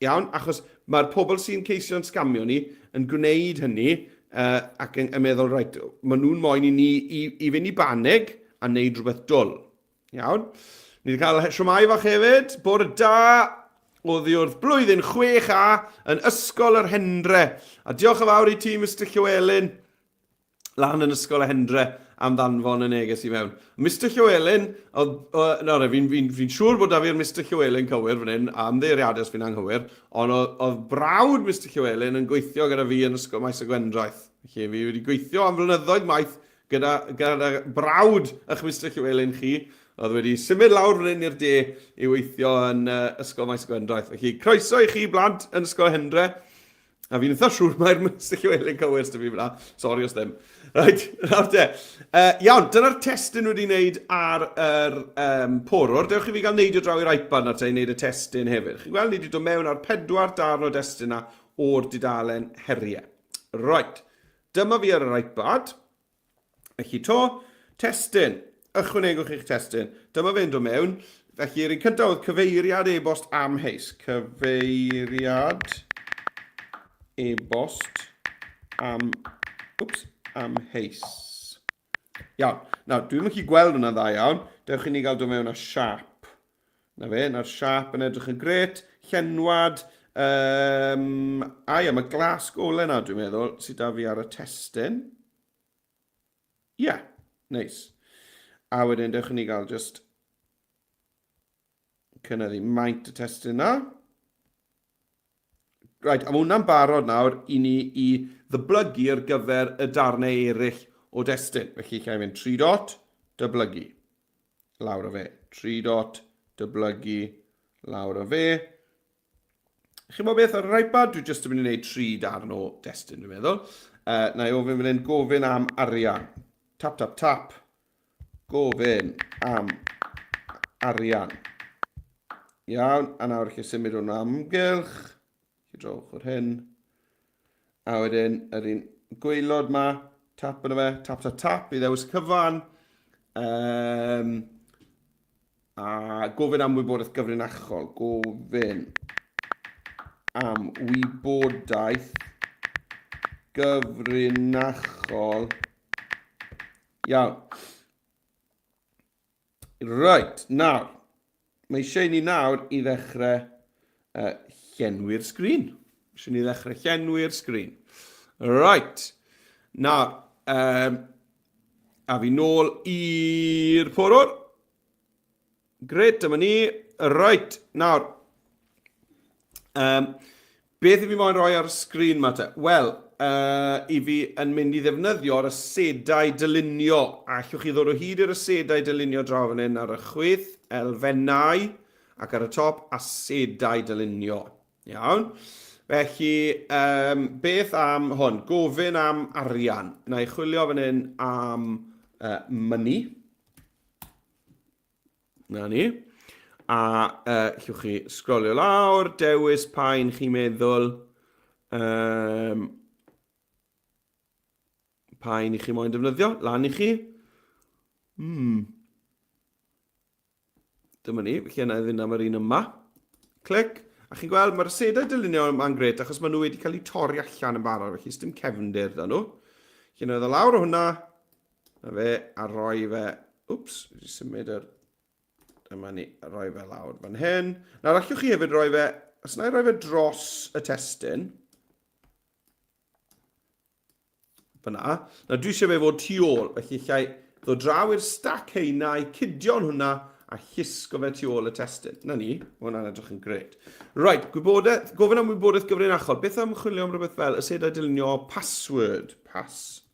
Iawn, achos mae'r pobl sy'n ceisio'n sgamio ni yn gwneud hynny ac yn meddwl, reit, maen nhw'n moyn i ni i fynd i baneg a wneud rhywbeth dwl. Iawn. Ni wedi cael siwmai fach hefyd, bod y da oddi wrth blwyddyn 6A yn ysgol yr Hendre. A diolch yn fawr i ti, Mr Llywelyn, lan yn ysgol y Hendre am ddanfon y neges i mewn. Mr Llywelyn, fi'n siŵr bod da fi'r Mr Llywelyn cywir fan hyn, a ymddeiriadau os fi'n anghywir, ond oedd brawd Mr Llywelyn yn gweithio gyda fi yn ysgol maes y Gwendraeth. Felly fi wedi gweithio am flynyddoedd maith gyda brawd eich Mr Llywelyn chi, oedd wedi symud lawr fan hyn i'r de i weithio yn ysgol maes y Gwendraeth. Felly croeso i chi blant yn ysgol Hendre, a fi'n eitha siŵr mae'r Mr Llywelyn cywir sydd fi fyna. Sori os ddim. Right, nawr te. Iawn, dyna'r testyn wedi wneud ar yr porwr. Dewch i fi gael wneud o draw i'r iPad na te i wneud y testyn hefyd. Chi'n gweld, ni wedi dod mewn ar 4 darn o destyn na o'r dudalen heriau. Right, dyma fi ar yr iPad. Felly to, testyn. Ychwanegwch i'ch testyn. Dyma fe'n dod mewn. Felly, yr un cyntaf oedd cyfeiriad e-bost amheus. Cyfeiriad e-bost amheus. Iawn. Nawr, dwi'n mynd i gweld hwnna dda iawn. Dewch i ni gael dod mewn â siap. Na fe, na'r siap yn edrych yn gret. Llenwad. Mae glas golau na, dwi'n meddwl, sydd da fi ar y testyn. Ie, neis. A wedyn, dewch i ni gael just cynyddu maint y testyn na. Right, a mae hwnna'n barod nawr i ni i ddyblygu ar gyfer y darnau eraill o destyn. Felly, chi'n mynd 3 dot, dyblygu. Lawr o fe. 3 dot, dyblygu. Lawr o fe. Chi'n meddwl beth ar yr iPad? Dwi'n just yn mynd i wneud 3 darn o destyn, dwi'n meddwl. Na i ofyn fan hyn gofyn am arian. Tap, tap, tap. Gofyn am arian. Iawn, a nawr chi symud o'n amgylch. Drowch o'r hyn. A wedyn, yr un gwaelod ma, tap yna fe, tap, tap, tap, i ddewis cyfan. A gofyn am wybodaeth gyfrinachol. Gofyn am wybodaeth gyfrinachol. Iawn. Right, nawr. Mae eisiau ni nawr i ddechrau llenwi'r sgrin. Eisiau ni ddechrau llenwi'r sgrin. Right. Nawr, a fi nôl i'r porwr. Gret, dyma ni. Right. Nawr, beth i fi moyn rhoi ar y sgrin ma te? Wel, i fi yn mynd i ddefnyddio'r asedau dylunio. A allwch chi ddod o hyd i'r asedau dylunio draw fan hyn ar y chwith, elfennau, ac ar y top, asedau dylunio. Iawn. Felly, beth am hwn? Gofyn am arian. Na i chwilio fan hyn am money. Na ni. A llwch chi sgrolio lawr, dewis pa'n chi'n meddwl Pa un i chi moyn defnyddio? Lan i chi. Dyma ni, felly yna ddyn am yr un yma. Clic. A chi'n gweld, mae'r asedau dylunio yma'n gret, achos maen nhw wedi cael eu torri allan yn barod, felly ysdim cefndir da nhw. Felly yna ddod lawr o hwnna, a fe, a roi fe, wedi symud yr, dyma ni, a roi fe lawr fan hyn. Nawr, allwch chi hefyd roi fe, os na i roi fe dros y testyn, fyna, na dwi eisiau fe fod tu ôl, felly llai ddod draw i'r stac heinau, cydio'n hwnna, a llusgo fe tu ôl y testyn. Na ni, hwnna'n edrych yn gret. Right, gofyn am wybodaeth gyfrinachol. Beth am chwilio am rhywbeth fel asedau dylunio password? Password.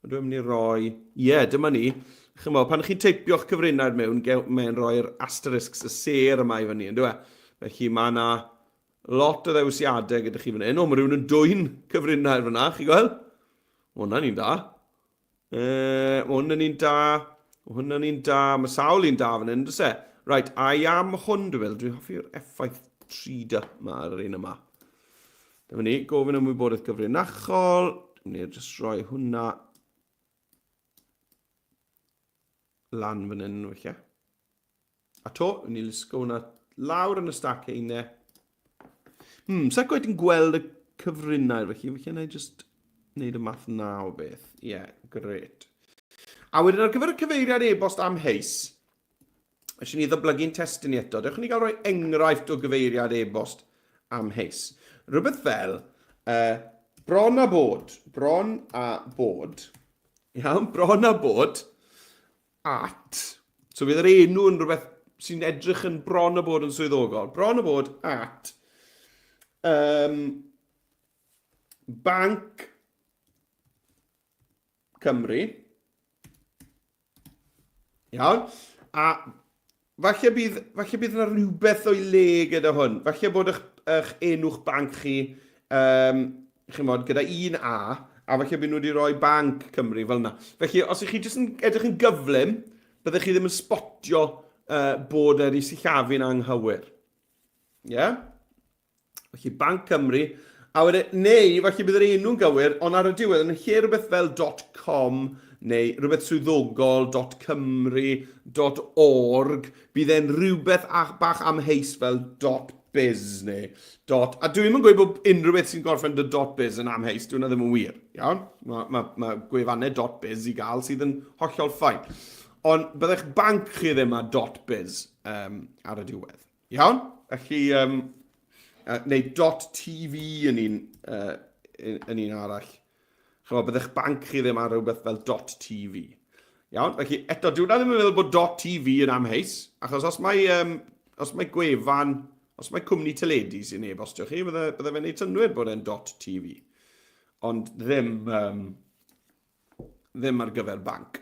Ydw i'n mynd i roi... dyma ni. Chymod, pan chi'n teipio'ch cyfrinair mewn, mae'n rhoi'r asterisks y ser yma i fyny, ynddo e? Felly mae yna lot o ddewisiadau gyda chi fan hyn. O, mae rhywun yn dwy'n cyfrinair fyna, chi gweld? Hwna'n un da. Hwna'n un da. Hwna'n un da. Mae sawl un da fan hyn, dys e? Right, a am hwn, dwi'n hoffi'r effaith 3D yma ar yr un yma. Dyma ni, gofyn am wybodaeth gyfrinachol. Dyma ni, jyst rhoi hwnna lan fan hyn, felly. A to, ni lusgo hwnna lawr yn y stac einau. Sa'n gwaith yn gweld y cyfrinair, felly yna i just wneud y math na o beth. Gret. A wedyn ar gyfer y cyfeiriad e-bost am heis, eisiau ni ddoblygu'n testyn ni eto. Dewch ni gael rhoi enghraifft o gyfeiriad e-bost am heis. Rhywbeth fel bron a bod. Iawn, bron a bod at. So fydd yr enw yn rhywbeth sy'n edrych yn bron a bod yn swyddogol. Bron a bod at Banc Cymru. Iawn. A falle bydd yna rhywbeth o'i le gyda hwn. Falle bod eich enw'ch banc chi, gyda un A, a falle bydd nhw wedi rhoi Banc Cymru fel yna. Felly, os ych chi jyst yn edrych yn gyflym, byddech chi ddim yn spotio bod yr i sillafu'n anghywir. Felly, Banc Cymru. A wedyn, neu, falle bydd yr enw'n gywir, ond ar y diwedd, yn lle rhywbeth fel .com, neu rhywbeth swyddogol, .cymru, .org, bydd e'n rhywbeth bach amheus fel .biz, neu A dwi'n mynd gweud bod unrhyw beth sy'n gorffen dy .biz yn amheus, dwi'n ddim yn wir. Iawn? Mae gwefannau .biz i gael sydd yn hollol ffain. Ond byddai'ch banc chi ddim a .biz ar y diwedd. Iawn? Felly... neu .tv yn un arall. Chymod, byddai'ch banc chi ddim ar rhywbeth fel .tv. Iawn? Felly, eto, dwi'n ddim yn meddwl bod .tv yn amheus, achos os mae gwefan, os mae cwmni teledu sy'n e-bostio chi, bydde fe'n neud synnwyr bod e'n .tv. Ond ddim ar gyfer banc.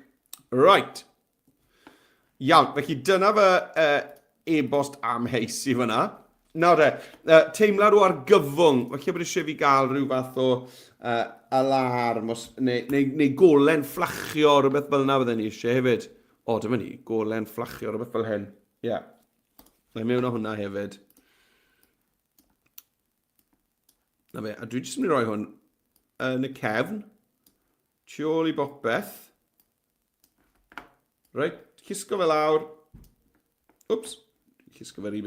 Right. Iawn, felly dyna fy e-bost amheus i fyna. Nawr teimlad o argyfwng, falle bod eisiau fi gael rhyw fath o alarm, neu golen fflachio, rhywbeth fel yna fydden ni eisiau hefyd. O, dyma ni, golen fflachio, rhywbeth fel hyn. Mae mewn o hwnna hefyd. Na fe, a dwi jyst yn mynd i roi hwn yn y cefn, tu ôl i bopeth. Reit, llusgo fe lawr. Llusgo fe rhy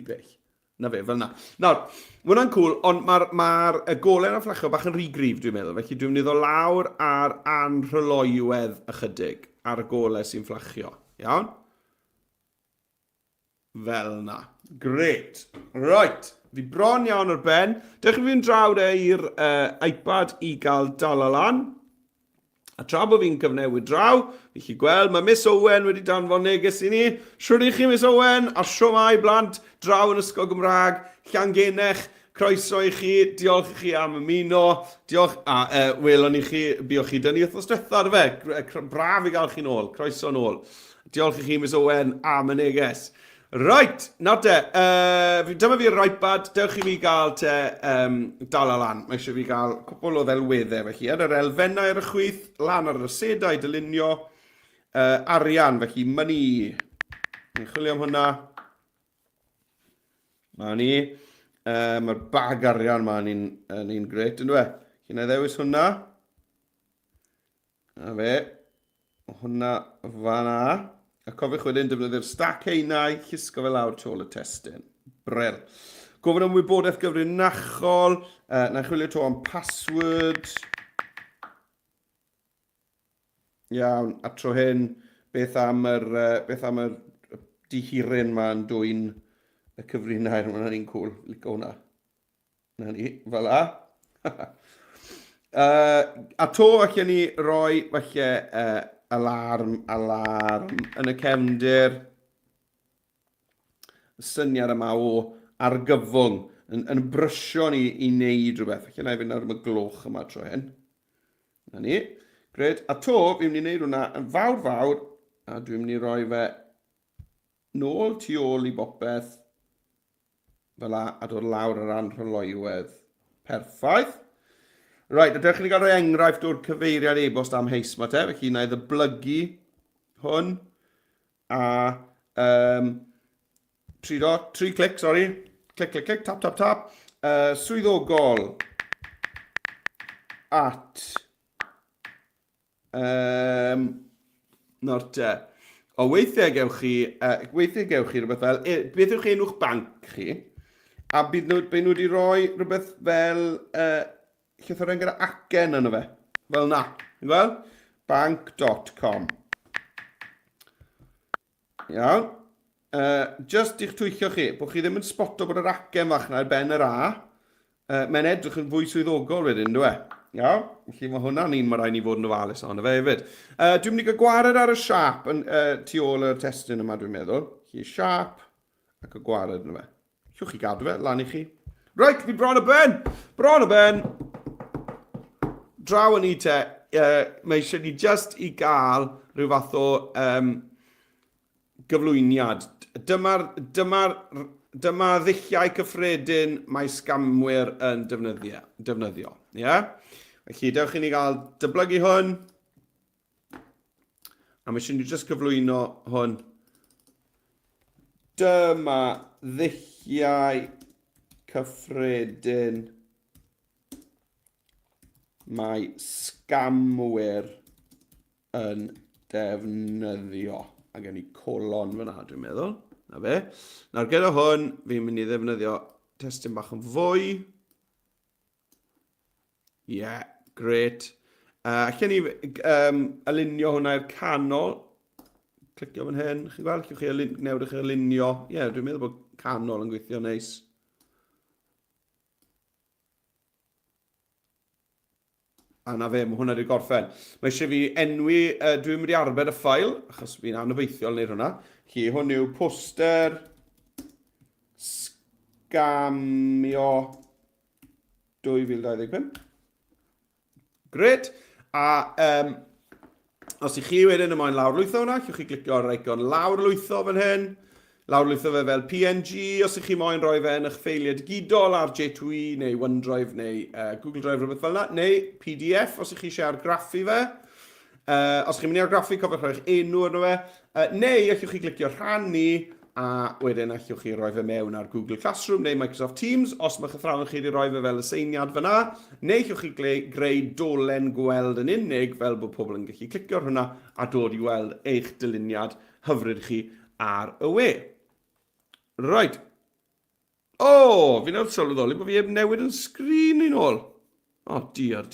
bell. Na fe, fel na. Nawr, hwnna'n cool, ond mae'r golen a fflachio bach yn rhy grif, dwi'n meddwl. Felly dwi'n mynd i ddod lawr ar anrhyloiwedd ychydig ar y golau sy'n fflachio. Iawn? Fel na. Gret. Right. Fi bron iawn o'r ben. Dewch i fi'n draw i'r iPad i gael dal lan. A tra bod fi'n cyfnewid draw, fi chi gweld, mae Miss Owen wedi danfon neges i ni. Siwr i chi, Miss Owen, a siwmai blant, draw yn ysgol Gymraeg, Llangenech, croeso i chi, diolch i chi am ymuno, diolch, welon i chi, buwch chi dynnu wrthnos diwethaf ar fe, braf i gael chi nôl, croeso nôl. Diolch i chi, Miss Owen, am y neges. Right, nawr te, dyma fi'r iPad, dewch i fi gael te dal lan. Mae eisiau fi gael cwpl o ddelweddau felly. Yr elfennau ar y chwith, lan ar y asedau, dylunio, arian, felly money. Ni'n chwilio am hwnna. Ma ni. Mae'r bag arian yma yn un gret, yn dweud. Chi'n ei ddewis hwnna. A fe, hwnna fanna. A cofiwch wedyn defnyddio'r stack einau, llusgo fe lawr tu ôl y testyn. Brel. Gofyn am wybodaeth gyfrinachol. Na chwilio to am password. Iawn, a tro hyn, beth am yr dihirin ma'n dwy'n y cyfrinau. Hwna'n un cwl, lico hwnna. Na ni, fel a. A to allan ni roi falle alarm yn y cefndir. Y syniad yma o argyfwng yn brysio ni i wneud rhywbeth. Felly na i fynd ar y gloch yma tro hyn. Na ni. Gred. A to, fi'n mynd i wneud hwnna yn fawr, a dwi'n mynd i roi fe nôl tu ôl i bopeth fel a dod lawr yr anrholoiwedd. Perffaith. Right, a dewch i ni gael rhoi enghraifft o'r cyfeiriad e-bost am heis ma te. Felly na i ddyblygu hwn. A 3 clic, sorry. Clic, tap. Swyddogol at Norte. O weithiau gewch chi rhywbeth fel, beth yw'ch enw'ch banc chi, a bydd nhw wedi rhoi rhywbeth fel llythyren gyda acen yno fe, fel na, fel bank.com. Iawn. Just i'ch twyllio chi, bod chi ddim yn spoto bod yr acen fach na ar ben yr A, mae'n edrych yn fwy swyddogol wedyn, dwi? Iawn, felly mae hwnna'n un mae rhaid ni fod yn ofalus o'n fe hefyd. Dwi'n mynd i gael gwared ar y siap tu ôl y testyn yma, dwi'n meddwl. Felly siap ac y gwared yna fe. Llwch chi gadw fe, lan i chi. Right, fi bron o ben. Draw yn i te, mae eisiau ni just i gael rhyw fath o gyflwyniad. Dyma ddilliau cyffredin mae scamwyr yn defnyddio. Yeah? Felly, dewch i ni gael dyblygu hwn. A mae eisiau ni just cyflwyno hwn. Dyma ddilliau cyffredin mae scamwyr yn defnyddio. A gen i colon fyna, dwi'n meddwl. Na fe. Nawr gyda hwn, fi'n mynd i ddefnyddio testyn bach yn fwy. Yeah, great. Allan ni alunio hwnna i'r canol. Clicio fan hyn. Chi'n gweld? Chi'ch chi newid eich alunio. Yeah, dwi'n meddwl bod canol yn gweithio neis. A na fe, mae hwnna wedi gorffen. Mae eisiau fi enwi, dwi'n mynd i arbed y ffail, achos fi'n anobeithiol wneud hwnna. Chi, hwn yw poster scamio 2025. Gret. A os i chi wedyn ymlaen lawrlwytho hwnna, chi'ch chi glicio ar icon lawrlwytho fan hyn. Lawrlwytho fe fel PNG, os ych chi moyn rhoi fe yn eich ffeiliau digidol ar J2E neu OneDrive neu Google Drive rhywbeth fel yna, neu PDF os ych chi eisiau argraffu fe. Os chi'n mynd i argraffu, cofiwch rhoi'ch enw arno fe. Neu allwch chi glicio rhannu a wedyn allwch chi rhoi fe mewn ar Google Classroom neu Microsoft Teams os mae'ch athrawon chi wedi rhoi fe fel aseiniad fyna. Neu allwch chi greu dolen gweld yn unig fel bod pobl yn gallu clicio hwnna a dod i weld eich dyluniad hyfryd chi ar y we. Right. O, fi'n awr sylweddoli bod fi heb newid yn sgrin i'n ôl. O, diar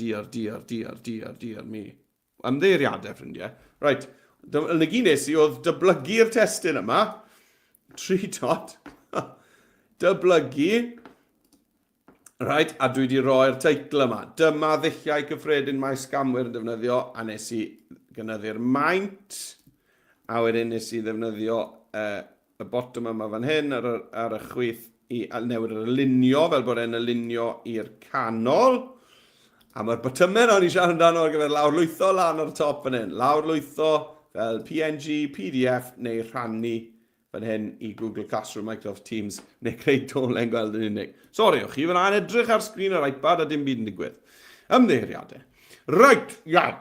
mi. Ymddeiriadau, ffrindiau. Right. Y negi nes i oedd dyblygu'r testyn yma. 3 dot. Dyblygu. Right, a dwi wedi roi'r teitl yma. Dyma ddilliau cyffredin mae scamwyr yn defnyddio, a nes i gynyddu'r maint. A wedyn nes i ddefnyddio y bottom yma fan hyn ar y chwith i newid yr alunio, fel bod e'n alunio i'r canol. A mae'r botymau o'n i siarad amdano ar gyfer lawrlwytho lan o'r top fan hyn. Lawrlwytho fel PNG, PDF neu rhannu fan hyn i Google Classroom, Microsoft Teams neu creu dolen gweld yn unig. Sori, o'ch chi fyna'n edrych ar sgrin yr iPad a dim byd yn digwydd. Ymddeiriadau. Right, iawn.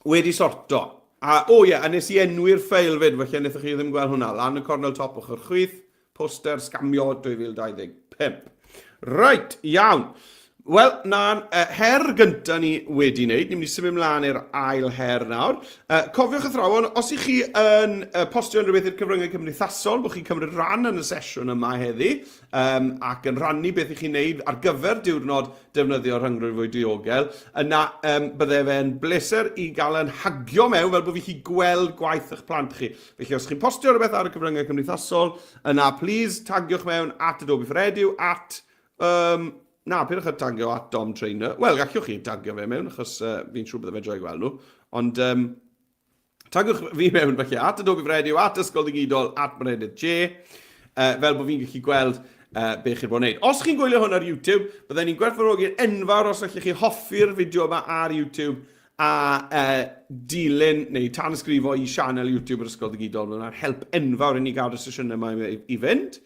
Wedi sorto. A nes i enwi'r ffeil fyd, felly wnaethoch chi ddim gweld hwnna. Lan y cornel top o'ch chwith, poster sgamio 2025. Right, iawn. Wel, na'n her gyntaf ni wedi wneud, ni'n mynd i symud ymlaen i'r ail her nawr. Cofiwch athrawon, os ych chi yn postio yn rhywbeth i'r cyfryngau cymdeithasol, bod chi'n cymryd ran yn y sesiwn yma heddi, ac yn rannu beth ych chi'n wneud ar gyfer diwrnod defnyddio'r Rhyngrwyd diogel, yna bydde fe'n bleser i gael yn hagio mewn fel bod fi chi gweld gwaith eich plant chi. Felly, os chi'n postio rhywbeth ar y cyfryngau cymdeithasol, yna, please, tagiwch mewn at Adobe Express, at... Na, pidwch a tagio at Dom Trainer. Wel, gallwch chi tagio fe mewn, achos fi'n siŵr bydde fe droi gweld nhw. Ond tagiwch fi mewn, felly, at Adobe Express, at Ysgol Digidol, at Myredydd J, fel bod fi'n gallu gweld be chi'n bod wneud. Os chi'n gwylio hwn ar YouTube, byddai ni'n gwerthfawrogi'r enfawr os allwch chi hoffi'r fideo yma ar YouTube a dilyn neu tanysgrifo i sianel YouTube yr Ysgol Digidol. Byddai'n help enfawr i ni gael y sesiynau yma i fynd.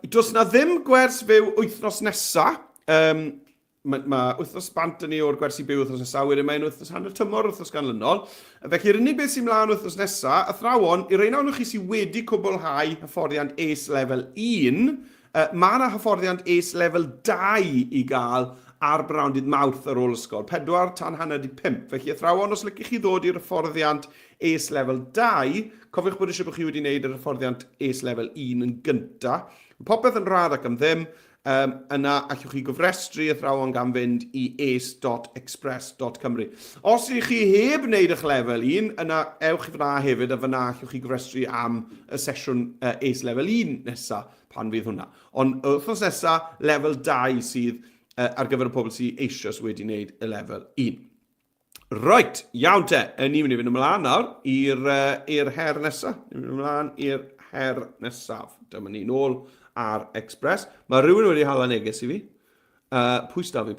Does na ddim gwers fyw wythnos nesa. Mae wythnos bant yn ni o'r gwersi byw wythnos nesa, wedyn mae'n wythnos hanner tymor wythnos ganlynol. Felly'r unig beth sy'n mlaen wythnos nesa, athrawon, i reina o'n chi sy'n wedi cwblhau hyfforddiant ACE Level 1, mae yna hyfforddiant ACE Level 2 i gael ar Brawnydd Mawrth ar ôl ysgol, 4 tan hanner 5. Felly athrawon, os lycich chi ddod i'r hyfforddiant ACE Level 2, cofiwch bod eisiau bod chi wedi gwneud yr hyfforddiant ACE Level 1 yn gyntaf. Popeth yn rhad ac am ddim, yna allwch chi gofrestru athrawon gan fynd i ace.express.cymru. Os ydych chi heb wneud eich lefel 1, yna ewch i fyna hefyd, a fyna allwch chi gofrestru am y sesiwn ACE Level 1 nesaf, pan fydd hwnna. Ond wythnos nesaf, lefel 2 sydd ar gyfer y pobl sydd eisiau wedi wneud y lefel 1. Right, iawn te, ni'n mynd i fynd ymlaen nawr i'r her nesaf. Ni'n mynd ymlaen i'r her nesaf. Dyma ni nôl ar Express. Mae rhywun wedi hala neges i fi. Pwys da fi.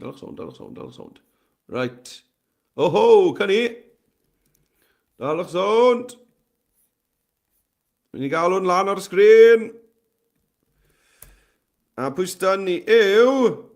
Dalwch sond. Right. Oho, cynni. Dalwch sond. Mynd i gael hwn lan ar y sgrin. A pwys da ni yw...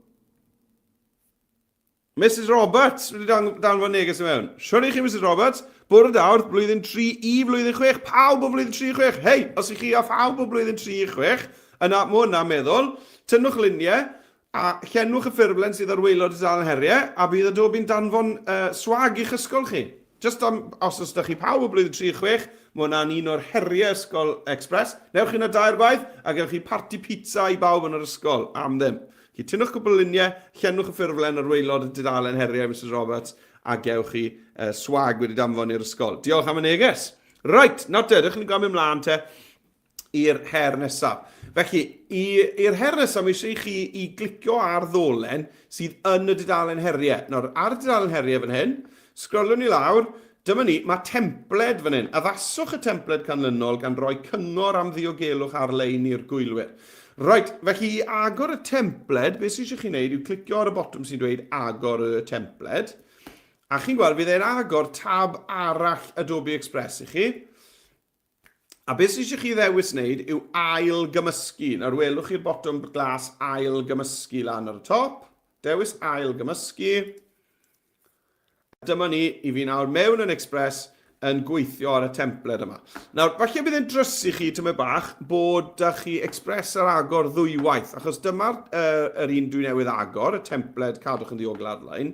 Mrs Roberts wedi danfod neges i mewn. Siwr i chi, Mrs Roberts, bwrdd dawr, blwyddyn 3 i blwyddyn 6, pawb o blwyddyn 3 i 6. Hei, os ych chi a phawb o blwyddyn 3 i 6, yna, mae hwnna'n meddwl, tynnwch luniau, a llenwch y ffurflen sydd ar waelod y dal yn heriau, a bydd Adobe'n danfon swag i'ch ysgol chi. Just os ydych chi pawb o blwyddyn 3 i 6, mae hwnna'n un o'r heriau ysgol Express. Newch chi na 2 gwaith, a gewch chi party pizza i bawb yn yr ysgol, am ddim. Chi tynnwch cwbl luniau, llenwch y ffurflen ar waelod y dudalen heriau, Mrs Roberts, a gewch chi swag wedi danfon i'r ysgol. Diolch am y neges. Right, nawr te, ydych chi'n gael ymlaen te i'r her nesaf. Felly, i'r her nesaf, mae eisiau chi i glicio ar ddolen sydd yn y dudalen heriau. Nawr, ar y dudalen heriau fan hyn, sgrolwn ni lawr, dyma ni, mae templed fan hyn. Addaswch y templed canlynol gan roi cyngor am ddiogelwch ar-lein i'r gwylwyr. Right, felly i agor y templed, beth sydd eisiau chi wneud yw clicio ar y botwm sy'n dweud agor y templed. A chi'n gweld, fydd e'n agor tab arall Adobe Express i chi. A beth sydd eisiau chi ddewis wneud yw ail gymysgu. Nawr welwch chi'r botwm glas ail gymysgu lan ar y top. Dewis ail gymysgu. Dyma ni i fi nawr mewn yn Express yn gweithio ar y templed yma. Nawr, falle bydd e'n drysu chi tyma bach bod da chi Express ar agor ddwywaith, achos dyma'r un dwi newydd agor, y templed cadwch yn ddiogel ar-lein.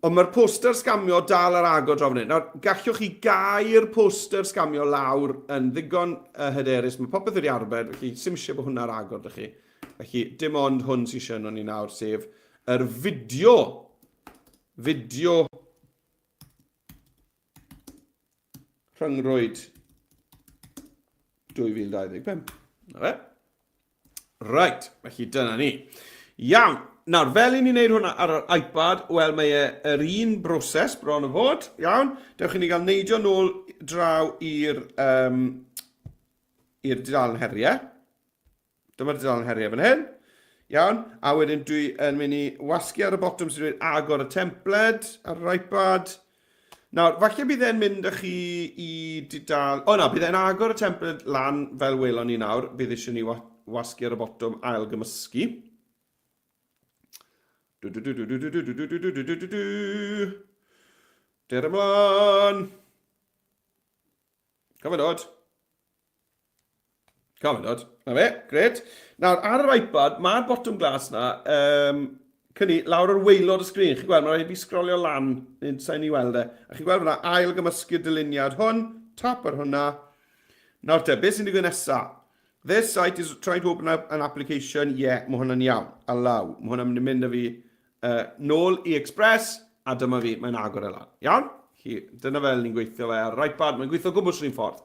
Ond mae'r poster sgamio dal ar agor draw fan hyn. Nawr, gallwch chi gau'r poster sgamio lawr yn ddigon hyderus. Mae popeth wedi arbed, felly sim eisiau bod hwnna ar agor da chi. Felly, dim ond hwn sy'n eisiau nhw'n ni nawr, sef yr fideo. Rhyngrwyd 2025. Na fe? Right, felly dyna ni. Iawn, nawr fel i ni wneud hwnna ar yr iPad, wel mae yr un broses bron o fod, iawn. Dewch i ni gael neidio nôl draw i'r dudalen heriau. Dyma'r dudalen heriau fan hyn. Iawn, a wedyn dwi yn mynd i wasgu ar y botwm sy'n dweud agor y templed ar yr iPad. Nawr, falle bydd e'n mynd â chi i dudal... O na, bydd e'n agor y templed lan fel welon ni nawr. Bydd eisiau ni wasgu ar y botwm ail gymysgu. Der ymlaen. Cofio dod. Comedod. Na fe, gret. Nawr, ar yr iPad, mae'r bottom glass na, cynni, lawr ar waelod y sgrin. Chi'n gweld, mae'n rhaid i sgrolio lan, nid sa'n i weld e. A chi'n gweld fyna, ail gymysgu dyluniad hwn, tap ar hwnna. Nawr te, beth sy'n digwydd nesaf? This site is trying to open up an application. Yeah, mae hwnna'n iawn. Allow. Mae hwnna'n mynd â fi nôl i Express, a dyma fi, mae'n agor e lan. Iawn? Dyna fel ni'n gweithio fe ar yr iPad, mae'n gweithio gwmwys rhywun ffordd.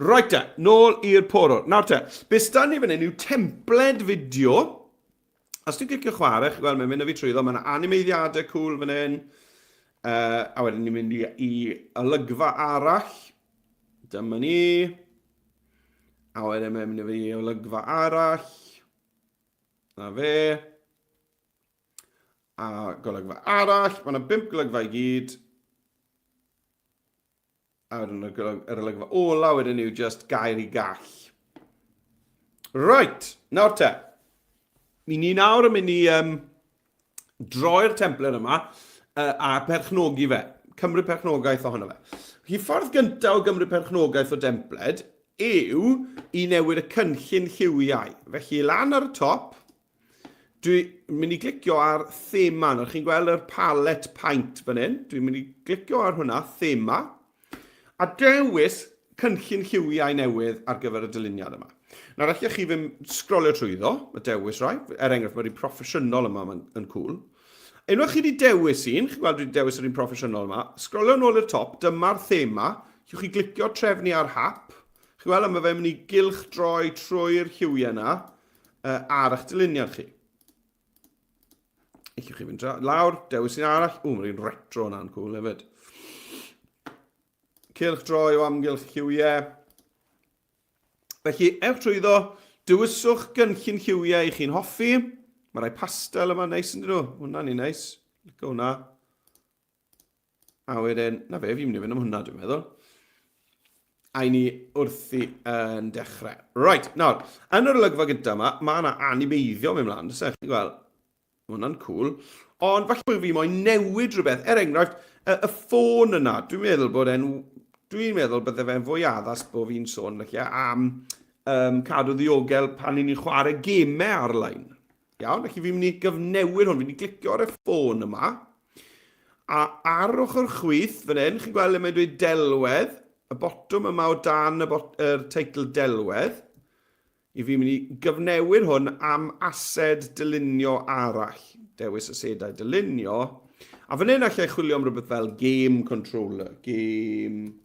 Right te, nôl i'r porwr. Nawr te, beth stan ni fan hyn yw templed fideo. Os ti'n clicio chwarae, chi'n gweld, mae'n mynd â fi trwyddo, mae'n animeiddiadau cool fan hyn. A wedyn ni'n mynd i olygfa arall. Dyma ni. A wedyn mae'n mynd â fi i olygfa arall. Na fe. A golygfa arall. Mae yna 5 golygfa i gyd. A wedyn yr olygfa ola wedyn yw just gair i gall. Right, nawr te. Ni nawr yn mynd i droi'r template yma a perchnogi fe. Cymryd perchnogaeth ohono fe. Felly ffordd gyntaf o gymryd perchnogaeth o template yw i newid y cynllun lliwiau. Felly lan ar y top, dwi'n mynd i glicio ar thema. Nawr chi'n gweld yr palette paint fan hyn. Dwi'n mynd i glicio ar hwnna, thema. A dewis cynllun lliwiau newydd ar gyfer y dyluniad yma. Nawr, allech chi ddim sgrolio trwyddo, y dewis rai. Enghraifft, mae'r un proffesiynol yma yn cool. Unwaith chi wedi dewis un, chi'n gweld wedi dewis yr un proffesiynol yma, sgrolio nôl i'r top, dyma'r thema, chi'n chi glicio trefnu ar hap. Chi'n gweld yma fe mynd i gylch droi trwy'r lliwiau yna ar eich dyluniad chi. Chi'n chi fynd lawr, dewis un arall. Mae'n un retro yna'n cool hefyd. Cylch droi o amgylch lliwiau. Felly, ewch trwyddo, dywyswch gynllun lliwiau i chi'n hoffi. Mae rai pastel yma neis yn dyn nhw. Hwna'n ni neis. Licio hwnna. A wedyn, na fe, fi'n mynd i fynd am hwnna, dwi'n meddwl. A ni wrthi yn dechrau. Right, nawr, yn yr olygfa gyda yma, mae yna animeiddio mewn mlaen. Dys eich, gweld, hwnna'n cool. Ond falle bod fi moyn newid rhywbeth. Enghraifft, y ffôn yna, dwi'n meddwl bydde fe'n fwy addas bod fi'n sôn am cadw ddiogel pan ni'n chwarae gemau ar-lein. Iawn, felly fi'n mynd i gyfnewid hwn, fi'n mynd i glicio ar y ffôn yma. A ar ochr chwith, fan hyn, chi'n gweld le mae'n dweud delwedd, y botwm yma o dan yr teitl delwedd, i fi'n mynd i gyfnewid hwn am ased dylunio arall. Dewis asedau dylunio. A fan hyn allai chwilio am rhywbeth fel game controller. Game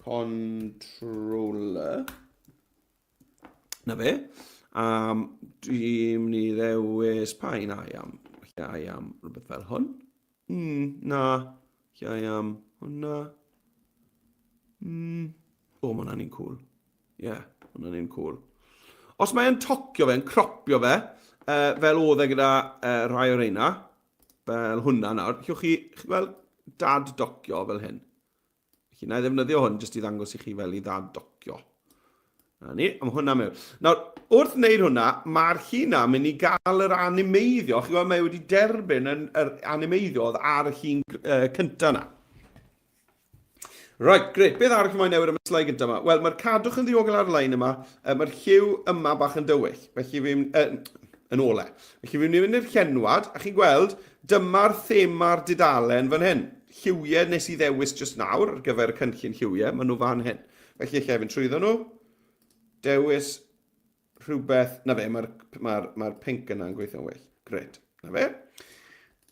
controller. Na fe. Dwi'n mynd i ddewis pa un I am. I am rhywbeth fel hwn. Na. I am hwnna. O, mae hwnna'n un cool. Ie, hwnna'n un cool. Os mae'n tocio fe, yn cropio fe, fel oedd e gyda rhai o'r reina, fel hwnna nawr, chi'ch chi gweld dad docio fel hyn. Felly, na i ddefnyddio hwn jyst i ddangos i chi fel i dad docio. Na ni, am hwnna mewn. Nawr, wrth wneud hwnna, mae'r llun mynd i gael yr animeiddio. Chi'n gweld, mae wedi derbyn yr animeiddio oedd ar y llun cynta yna. Right, gret. Beth arall mae'n newid am y slaid gyda yma? Wel, mae'r cadwch yn ddiogel ar-lein yma, mae'r lliw yma bach yn dywyll. Felly fi'n... yn ole. Felly fi'n mynd i'r llenwad, a chi'n gweld, dyma'r thema'r dudalen fan hyn. Lliwiau nes i ddewis just nawr ar gyfer y cynllun lliwiau, maen nhw fan hyn. Felly lle fi'n trwyddo nhw, dewis rhywbeth, na fe, mae'r pink yna'n gweithio'n well. Gret, na fe.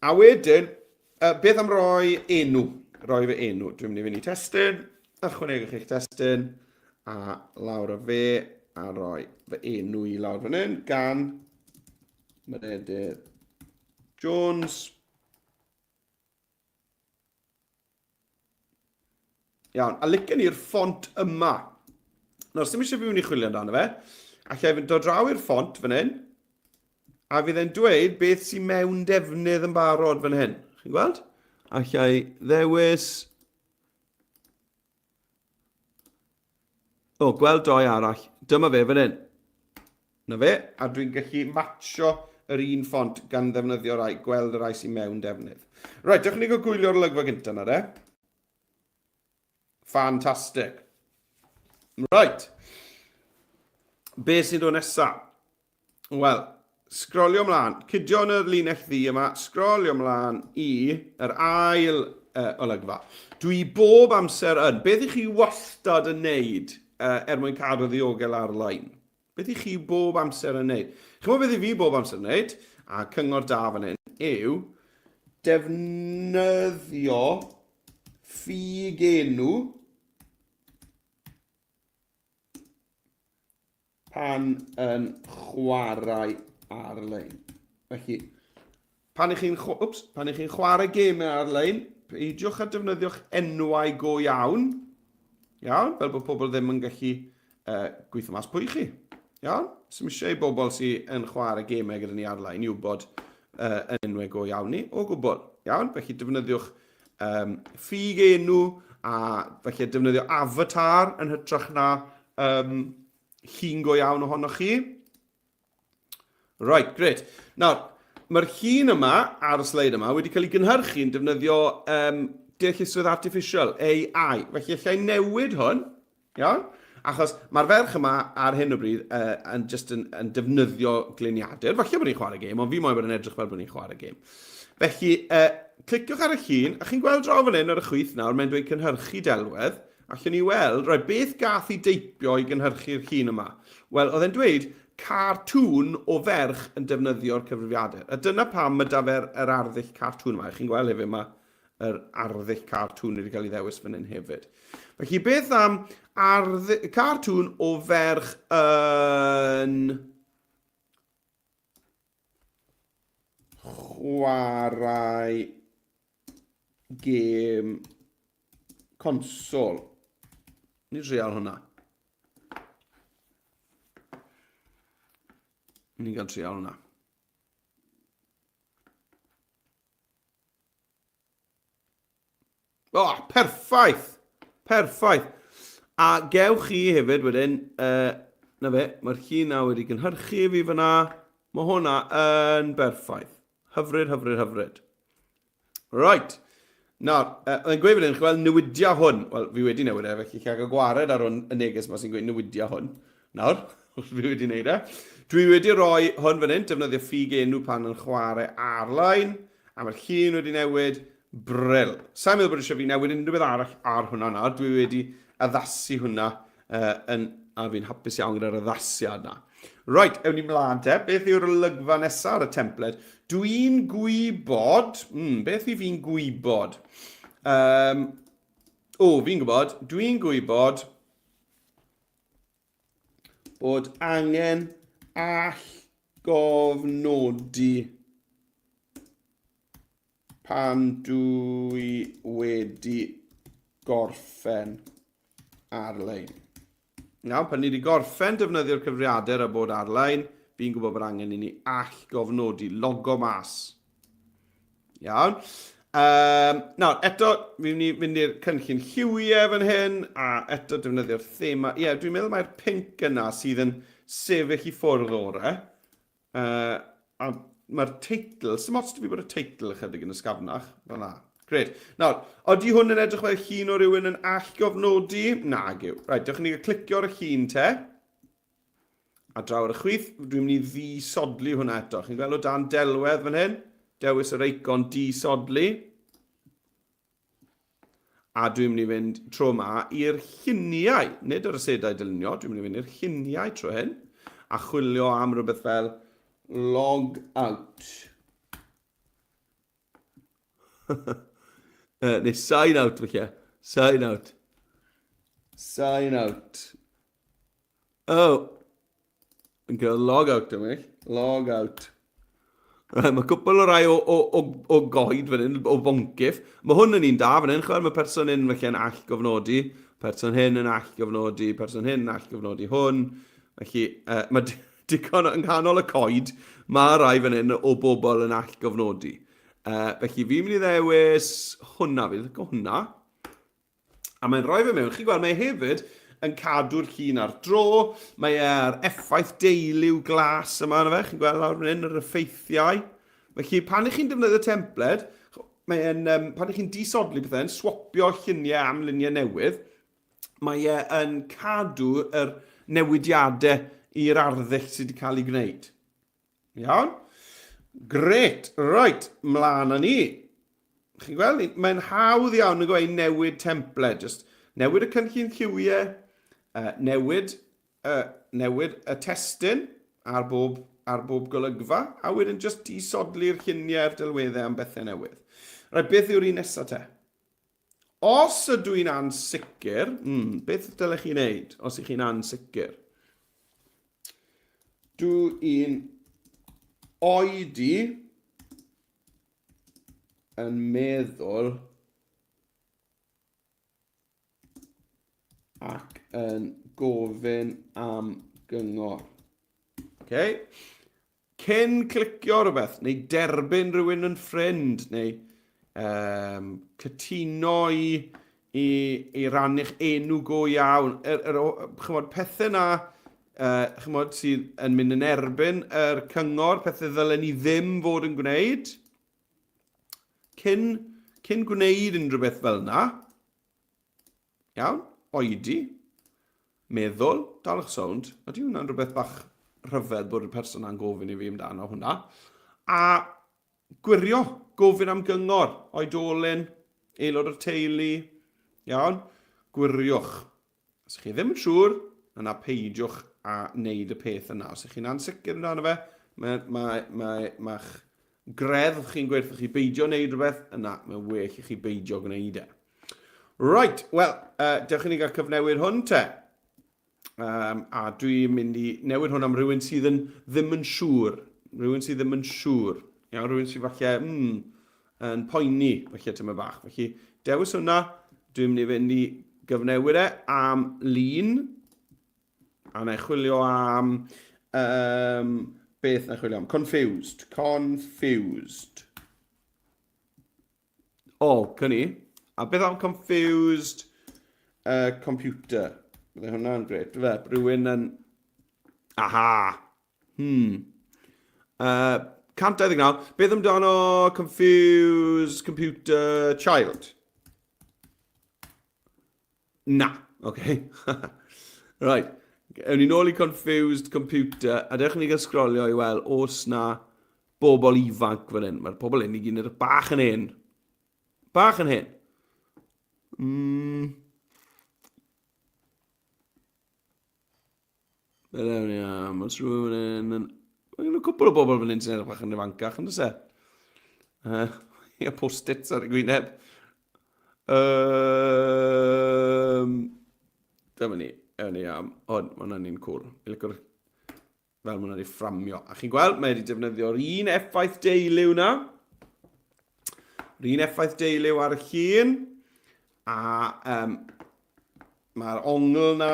A wedyn, beth am roi enw? Roi fe enw. Dwi'n mynd i fynd i testyn, ychwanegwch eich testyn, a lawr o fe, a roi fe enw i lawr fan hyn, gan Mynedydd Jones. Iawn, a licen i'r ffont yma. Nawr, sy'n eisiau fi mynd i chwilio amdano fe, a lle fi'n dod draw i'r ffont fan hyn, a fydd e'n dweud beth sy'n mewn defnydd yn barod fan hyn. Chi'n gweld? A lle ddewis... O, gweld doi arall. Dyma fe fan hyn. Na fe, a dwi'n gallu matcho yr un ffont gan ddefnyddio rai, gweld y rai sy'n mewn defnydd. Right, dewch ni gael gwylio'r olygfa gyntaf na, de. Fantastic. Right. Be sy'n dod nesaf? Wel, sgrolio ymlaen. Cydio yn y linell ddi yma, sgrolio ymlaen i yr ail olygfa. Dwi bob amser yn. Beth i chi wastad yn neud mwyn cadw ddiogel ar-lein? Beth i chi bob amser yn neud? Chymod beth i fi bob amser yn neud, a cyngor da fan hyn, yw defnyddio ffug enw pan yn chwarae ar-lein. Felly, pan ych chi'n chwarae gemau ar-lein, peidiwch a defnyddio'ch enwau go iawn. Iawn, fel bod pobl ddim yn gallu gweithio mas pwy chi. Iawn, sy'n eisiau bobl sy'n yn chwarae gemau gyda ni ar-lein i wybod yn enwau go iawn ni, o gwbl. Iawn, felly defnyddiwch ffug enw a felly defnyddio avatar yn hytrach na llun go iawn ohonoch chi. Right, great. Nawr, mae'r llun yma ar y sleid yma wedi cael ei gynhyrchu'n defnyddio deallusrwydd artificial, AI. Felly allai newid hwn, iawn? Achos mae'r ferch yma ar hyn o bryd yn defnyddio gliniadur. Falle bod ni'n chwarae gêm, ond fi moyn bod yn edrych fel bod ni'n chwarae gêm. Felly, cliciwch ar y llun, a chi'n gweld draw fan hyn ar y chwith nawr, mae'n dweud cynhyrchu delwedd. Allwn ni weld, beth gath i deipio i gynhyrchu'r llun yma? Wel, oedd e'n dweud cartŵn o ferch yn defnyddio'r cyfrifiadur. A dyna pam mae da fe'r arddull cartŵn yma. Chi'n gweld hefyd mae yr arddull cartŵn wedi cael ei ddewis fan hyn hefyd. Felly, beth am cartŵn o ferch yn chwarae gêm consol. Ni'n real hwnna. Ni'n gael trial hwnna. O, perffaith! Perffaith! A gewch chi hefyd wedyn, na fe, mae'r llun na wedi gynhyrchu fi fyna. Mae hwnna yn berffaith. Hyfryd, hyfryd, hyfryd. Right. Nawr, yn gweud fan hyn, chi'n gweld newidia hwn. Wel, fi wedi newid felly chi'n cael gwared ar hwn y neges yma sy'n gweud newidia hwn. Nawr, fi wedi wneud Dwi wedi rhoi hwn fan hyn, defnyddio ffug enw pan yn chwarae ar-lein, a mae'r llun wedi newid bryl. Sa'n meddwl bod eisiau fi newid unrhyw beth arall ar hwnna nawr. Dwi wedi addasu hwnna a fi'n hapus iawn gyda'r addasiad yna. Right, ewn ni mlaen te. Beth yw'r olygfa nesaf ar y templed? Dwi'n gwybod... beth i fi'n gwybod? Fi'n gwybod. Dwi'n gwybod bod angen gofnodi pan dwi wedi gorffen ar-lein. Iawn, pan ni wedi gorffen defnyddio'r cyfriadur a bod ar-lein, fi'n gwybod bod angen i ni gofnodi, logo mas. Iawn. Nawr, eto, fi'n mynd i'r cynllun lliwiau fan hyn, a eto defnyddio'r thema. Ie, dwi'n meddwl mae'r pink yna sydd yn sefyll i ffwrdd o'r a mae'r teitl, sy'n mots fi bod y teitl ychydig yn ysgafnach, fel na. Gred. Nawr, odi hwn yn edrych fel llun o rywun yn gofnodi? Nag yw. Right, dewch ni clicio ar y llun te. A draw ar y chwith, dwi'n mynd i ddisodli hwnna eto. Chi'n gweld o dan delwedd fan hyn? Dewis yr eicon disodli. A dwi'n mynd i fynd tro yma i'r lluniau. Nid yr asedau dylunio, dwi'n mynd i fynd i'r lluniau tro hyn. A chwilio am rhywbeth fel log out. Neu sign out, felly. Sign out. Sign out. Oh. Yn cael log out yma. Log out. Mae cwpl o rai o goed fan hyn, o boncyff. Mae hwn yn un da fan hyn, chwer, mae person hyn felly yn gofnodi, person hyn yn gofnodi, person hyn yn gofnodi hwn. Felly, mae digon yng nghanol y coed, mae rai fan hyn o bobl yn gofnodi. Felly, fi'n mynd i ddewis hwnna, fi'n dweud hwnna. A mae'n rhoi fe mewn, chi'n gweld, mae hefyd yn cadw'r llun ar dro. Mae e'r effaith deiliw glas yma yna fe. Chi'n gweld lawr fan hyn yr effeithiau. Felly, pan ych chi'n defnyddio templed, pan ych chi'n disodli bethau'n swapio lluniau am luniau newydd, mae e'n cadw yr newidiadau i'r arddull sydd wedi cael ei gwneud. Iawn? Gret. Right, mlaen â ni. Chi'n gweld? Mae'n hawdd iawn yn gweud newid template. Just newid y cynllun lliwiau, newid y testyn ar bob golygfa, a wedyn just disodli'r lluniau'r delweddau am bethau newydd. Right, beth yw'r un nesaf te? Os ydw i'n ansicr, beth dylech chi'n neud os ych chi'n ansicr? Dwi'n oedi yn meddwl ac yn gofyn am gyngor. Okay? Cyn clicio rhywbeth, neu derbyn rhywun yn ffrind, neu cytuno i rannu'ch enw go iawn. Chymod, pethau na sydd yn mynd yn erbyn yr cyngor, pethau ddylen ni ddim fod yn gwneud. Cyn gwneud unrhyw beth fel yna. Iawn, oedi, meddwl, dal eich sownd. Ydy hwnna'n rhywbeth bach rhyfedd bod y person na'n gofyn i fi amdano hwnna. A gwirio, gofyn am gyngor, oedolyn, aelod o'r teulu, iawn, gwiriwch. Os chi ddim yn siŵr, yna peidiwch a wneud y peth yna. Os ych chi'n ansicr amdano fe, mae'ch gredd chi'n gweud chi beidio wneud rhywbeth, yna mae'n well i chi beidio gwneud e. Right, wel, dewch i ni gael cyfnewid hwn te. A dwi'n mynd i newid hwn am rhywun sydd ddim yn siŵr. Rhywun sydd ddim yn siŵr. Iawn, rhywun sydd falle yn poeni, falle tyma bach. Felly, dewis hwnna, dwi'n mynd i fynd i gyfnewid e am Llun. A na i chwilio am, beth na i chwilio am? Confused. Confused. O, cynni. A beth am confused computer? Bydde hwnna'n gret. Rhywun yn... Aha. 129. Beth amdano confused computer child? Na. Okay. Right. Ewn ni nôl i confused computer, a dewch ni gael sgrolio i weld os na bobl ifanc fan hyn. Mae'r pobl hyn i gyd yn bach yn hyn. Bach yn hyn. Mae'n rhywun yn... Mae'n cwbl o bobl fan hyn sy'n edrych bach yn ifancach, yn dweud e? Ia, post-its ar y gwyneb. Dyma ni. Ewn ni am... Hwn, mae hwnna'n un cwr. Fel mae hwnna'n ei fframio. A chi'n gweld, mae wedi defnyddio'r un effaith deiliw na. Un effaith deiliw ar y llun. A mae'r ongl na...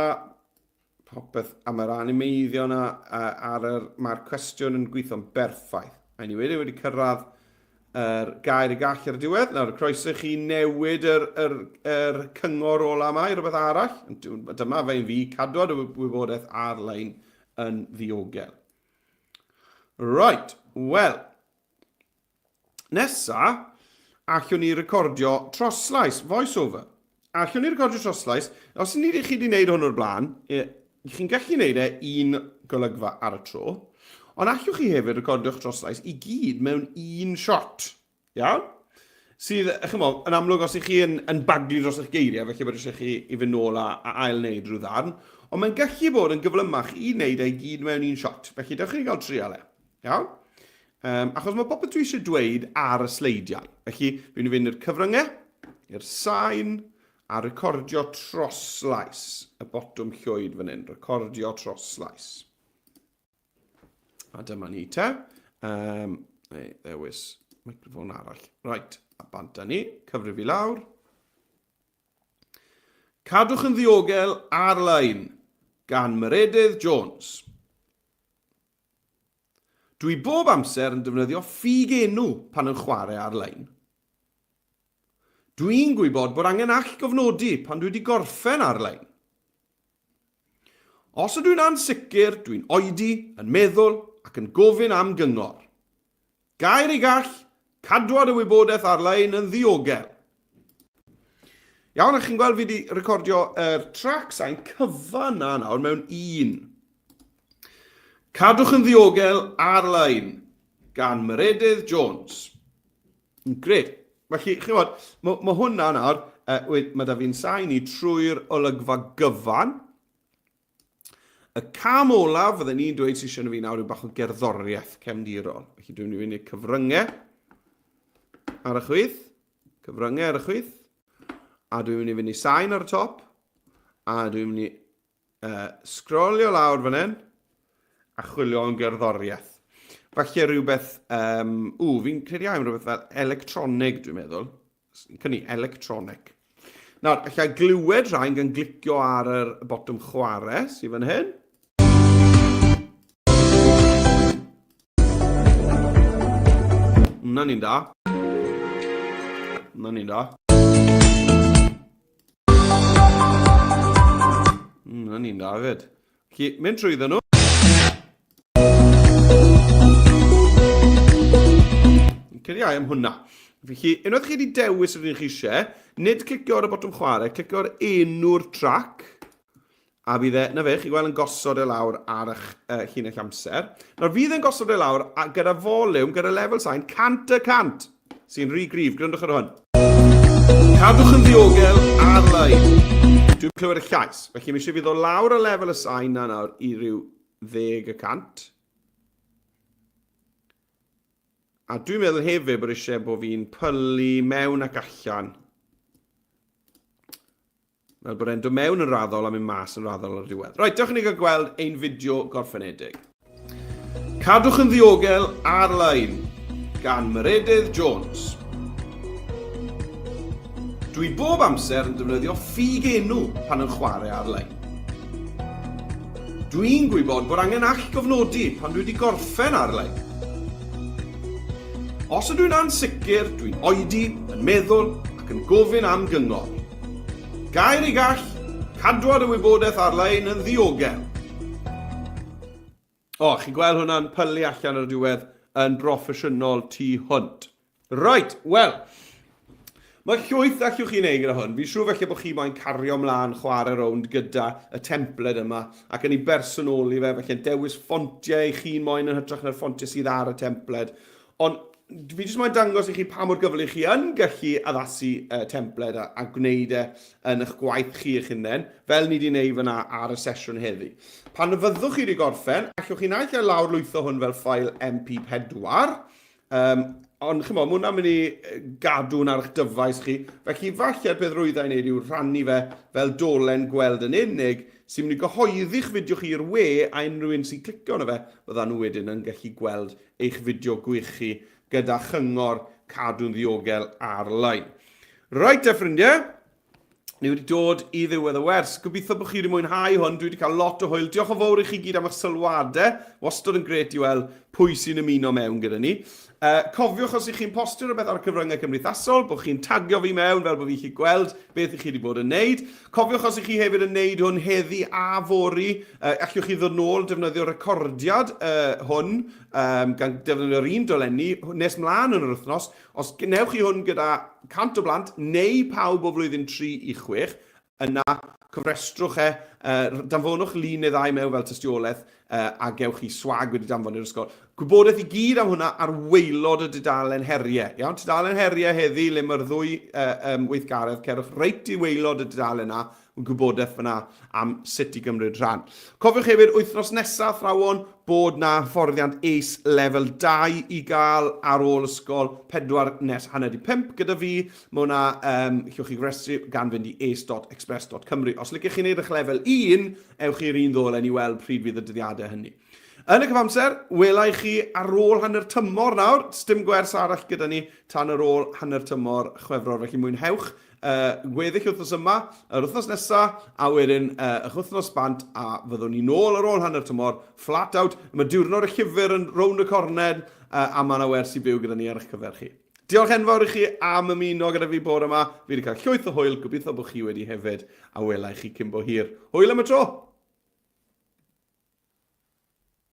popeth am yr animeiddio yna mae'r cwestiwn yn gweithio'n berffaith. A ni wedi cyrraedd gair y gall ar y diwedd. Nawr, croeso chi newid yr cyngor ola yma i rhywbeth arall. Dyma fe'n fi cadwad y wybodaeth ar-lein yn ddiogel. Right, wel. Nesa, allwn ni recordio troslais, voice-over. Allwn ni recordio troslais. Os ni chi wedi gwneud hwn o'r blaen, chi'n gallu gwneud un golygfa ar y tro, ond allwch chi hefyd recordio'ch troslais i gyd mewn un shot. Iawn? Sydd, chymod, yn amlwg os ych chi yn baglu dros eich geiriau, felly bod eisiau chi i fynd nôl a ail-wneud rhyw ddarn, ond mae'n gallu bod yn gyflymach i wneud ei gyd mewn un shot. Felly, dewch chi gael trial e. Iawn? Achos mae popeth dwi eisiau dweud ar y sleidiau. Felly, fi'n fynd i'r cyfryngau, i'r sain, a recordio troslais, y botwm llwyd fan hyn, recordio troslais. A dyma ni te. Ddewis microphone arall. Right, a bant â ni, cyfrif i lawr. Cadwch yn ddiogel ar-lein, gan Meredydd Jones. Dwi bob amser yn defnyddio ffug enw pan yn chwarae ar-lein. Dwi'n gwybod bod angen all gofnodi pan dwi wedi gorffen ar-lein. Os ydw i'n ansicr, dwi'n oedi, yn meddwl ac yn gofyn am gyngor. Gair i gall, cadwad y wybodaeth ar-lein yn ddiogel. Iawn, a chi'n gweld fi wedi recordio tracs a'n cyfan na nawr mewn un. Cadwch yn ddiogel ar-lein gan Meredydd Jones. Gred. Felly, chi'n gwybod, mae hwnna nawr, mae da fi'n sain i trwy'r olygfa gyfan. Y cam olaf fydden ni'n dweud sy'n eisiau fi nawr yw bach o gerddoriaeth cefndirol. Felly dwi'n mynd i'r cyfryngau ar y chwith. Cyfryngau ar y chwith. A dwi'n mynd i fynd i sain ar y top. A dwi'n mynd i sgrolio lawr fan hyn. A chwilio am gerddoriaeth. Falle rhywbeth, fi'n credu am rhywbeth fel electronig, dwi'n meddwl. Cynni, electronic. Nawr, allai glywed rhain gan glicio ar y botwm chwarae, sydd fan hyn. Na ni'n da. Na ni'n da. Na ni'n da, fyd. Mynd trwyddo nhw. Ceriau am hwnna. Felly, unwaith chi wedi dewis yr un chi eisiau, nid clicio ar y botwm chwarae, clicio ar enw'r trac, a bydd e, na fe, chi gweld yn gosod e lawr ar eich llinell amser. Nawr, fydd e'n gosod e lawr gyda volume, gyda level sign, 100%, sy'n rhy grif, grandwch ar hwn. Cadwch yn ddiogel ar-lein. Dwi'n clywed y llais. Felly, mi eisiau fydd o lawr y level y sign na nawr i ryw 10%. A dwi'n meddwl hefyd bod eisiau bod fi'n pylu mewn ac allan. Fel bod e'n dod mewn yn raddol a mynd mas yn raddol ar diwedd. Rhaid, diolch i ni gael gweld ein fideo gorffenedig. Cadwch yn ddiogel ar-lein gan Meredydd Jones. Dwi bob amser yn defnyddio ffug enw pan yn chwarae ar-lein. Dwi'n gwybod bod angen all gofnodi pan dwi wedi gorffen ar-lein. Os ydw i'n ansicr, dwi'n oedi, yn meddwl ac yn gofyn am gyngor. Gair i gall, cadwad y wybodaeth ar-lein yn ddiogel. Chi'n gweld hwnna'n pylu allan ar diwedd yn broffesiynol tu hwnt. Right, wel, mae llwyth allwch chi'n ei gyda hwn. Fi'n siŵr felly bod chi moyn cario mlaen chwarae rownd gyda y templed yma ac yn ei bersonoli fe, felly'n dewis ffontiau i chi'n moyn yn hytrach na'r ffontiau sydd ar y templed. Ond fi jyst moyn dangos i chi pa mor gyfle chi yn gallu addasu templed a gwneud yn eich gwaith chi eich hunain, fel ni wedi gwneud fyna ar y sesiwn heddi. Pan fyddwch chi wedi gorffen, allwch chi naill ai lawr lwytho hwn fel ffail MP4, ond chymod, mae hwnna'n mynd i gadw'n ar eich dyfais chi, felly falle'r peth rwyddau i wneud yw rhannu fe fel dolen gweld yn unig, sy'n mynd i gyhoeddi'ch fideo chi i'r we a unrhyw un sy'n clicio yna fe, bydda nhw wedyn yn gallu gweld eich fideo gwych chi gyda chyngor cadw'n ddiogel ar-lein. Right, ffrindiau, ni wedi dod i ddiwedd y wers. Gobeithio bod chi wedi mwynhau hwn, dwi wedi cael lot o hwyl. Diolch yn fawr i chi gyd am eich sylwadau. Wastad yn gret i weld pwy sy'n ymuno mewn gyda ni. Cofiwch os ych chi'n postio rhywbeth ar y cyfryngau cymdeithasol, bod chi'n tagio fi mewn fel bod fi chi gweld beth ych chi wedi bod yn neud. Cofiwch os ych chi hefyd yn neud hwn heddi a fori, allwch chi ddod nôl defnyddio recordiad hwn, gan defnyddio'r un dolenni, nes mlaen yn yr wythnos. Os gnewch chi hwn gyda 100 o blant, neu pawb o flwyddyn 3 i 6, yna cyfrestrwch danfonwch Llun neu 2 mewn fel tystiolaeth a gewch chi swag wedi danfon i'r ysgol. Gwybodaeth i gyd am hwnna ar waelod y dudalen heriau. Iawn, dudalen heriau heddi le mae'r ddwy weithgaredd, cerwch reit i waelod y dudalen yna, gwybodaeth fyna am sut i gymryd rhan. Cofiwch hefyd wythnos nesaf athrawon bod na hyfforddiant ACE level 2 i gael ar ôl ysgol 4 nes hanner 5 gyda fi. Mae hwnna llwch chi grestru gan fynd i ace.express.cymru. Os licech chi'n neud eich lefel 1, ewch chi'r un ddolen i weld pryd fydd y dyddiadau hynny. Yn y cyfamser, welai chi ar ôl hanner tymor nawr. Sdim gwers arall gyda ni tan ar ôl hanner tymor Chwefror, felly mwynhewch gweddill wythnos yma, yr wythnos nesaf, a wedyn y wythnos bant, a fyddwn ni nôl ar ôl hanner tymor, flat out. Mae diwrnod y llyfr yn rownd y corned, a mae yna wers i byw gyda ni ar eich cyfer chi. Diolch enfawr i chi am ymuno gyda fi bore yma. Fi wedi cael llwyth o hwyl, gobeithio bod chi wedi hefyd, a welai chi cyn bo hir. Hwyl am y tro!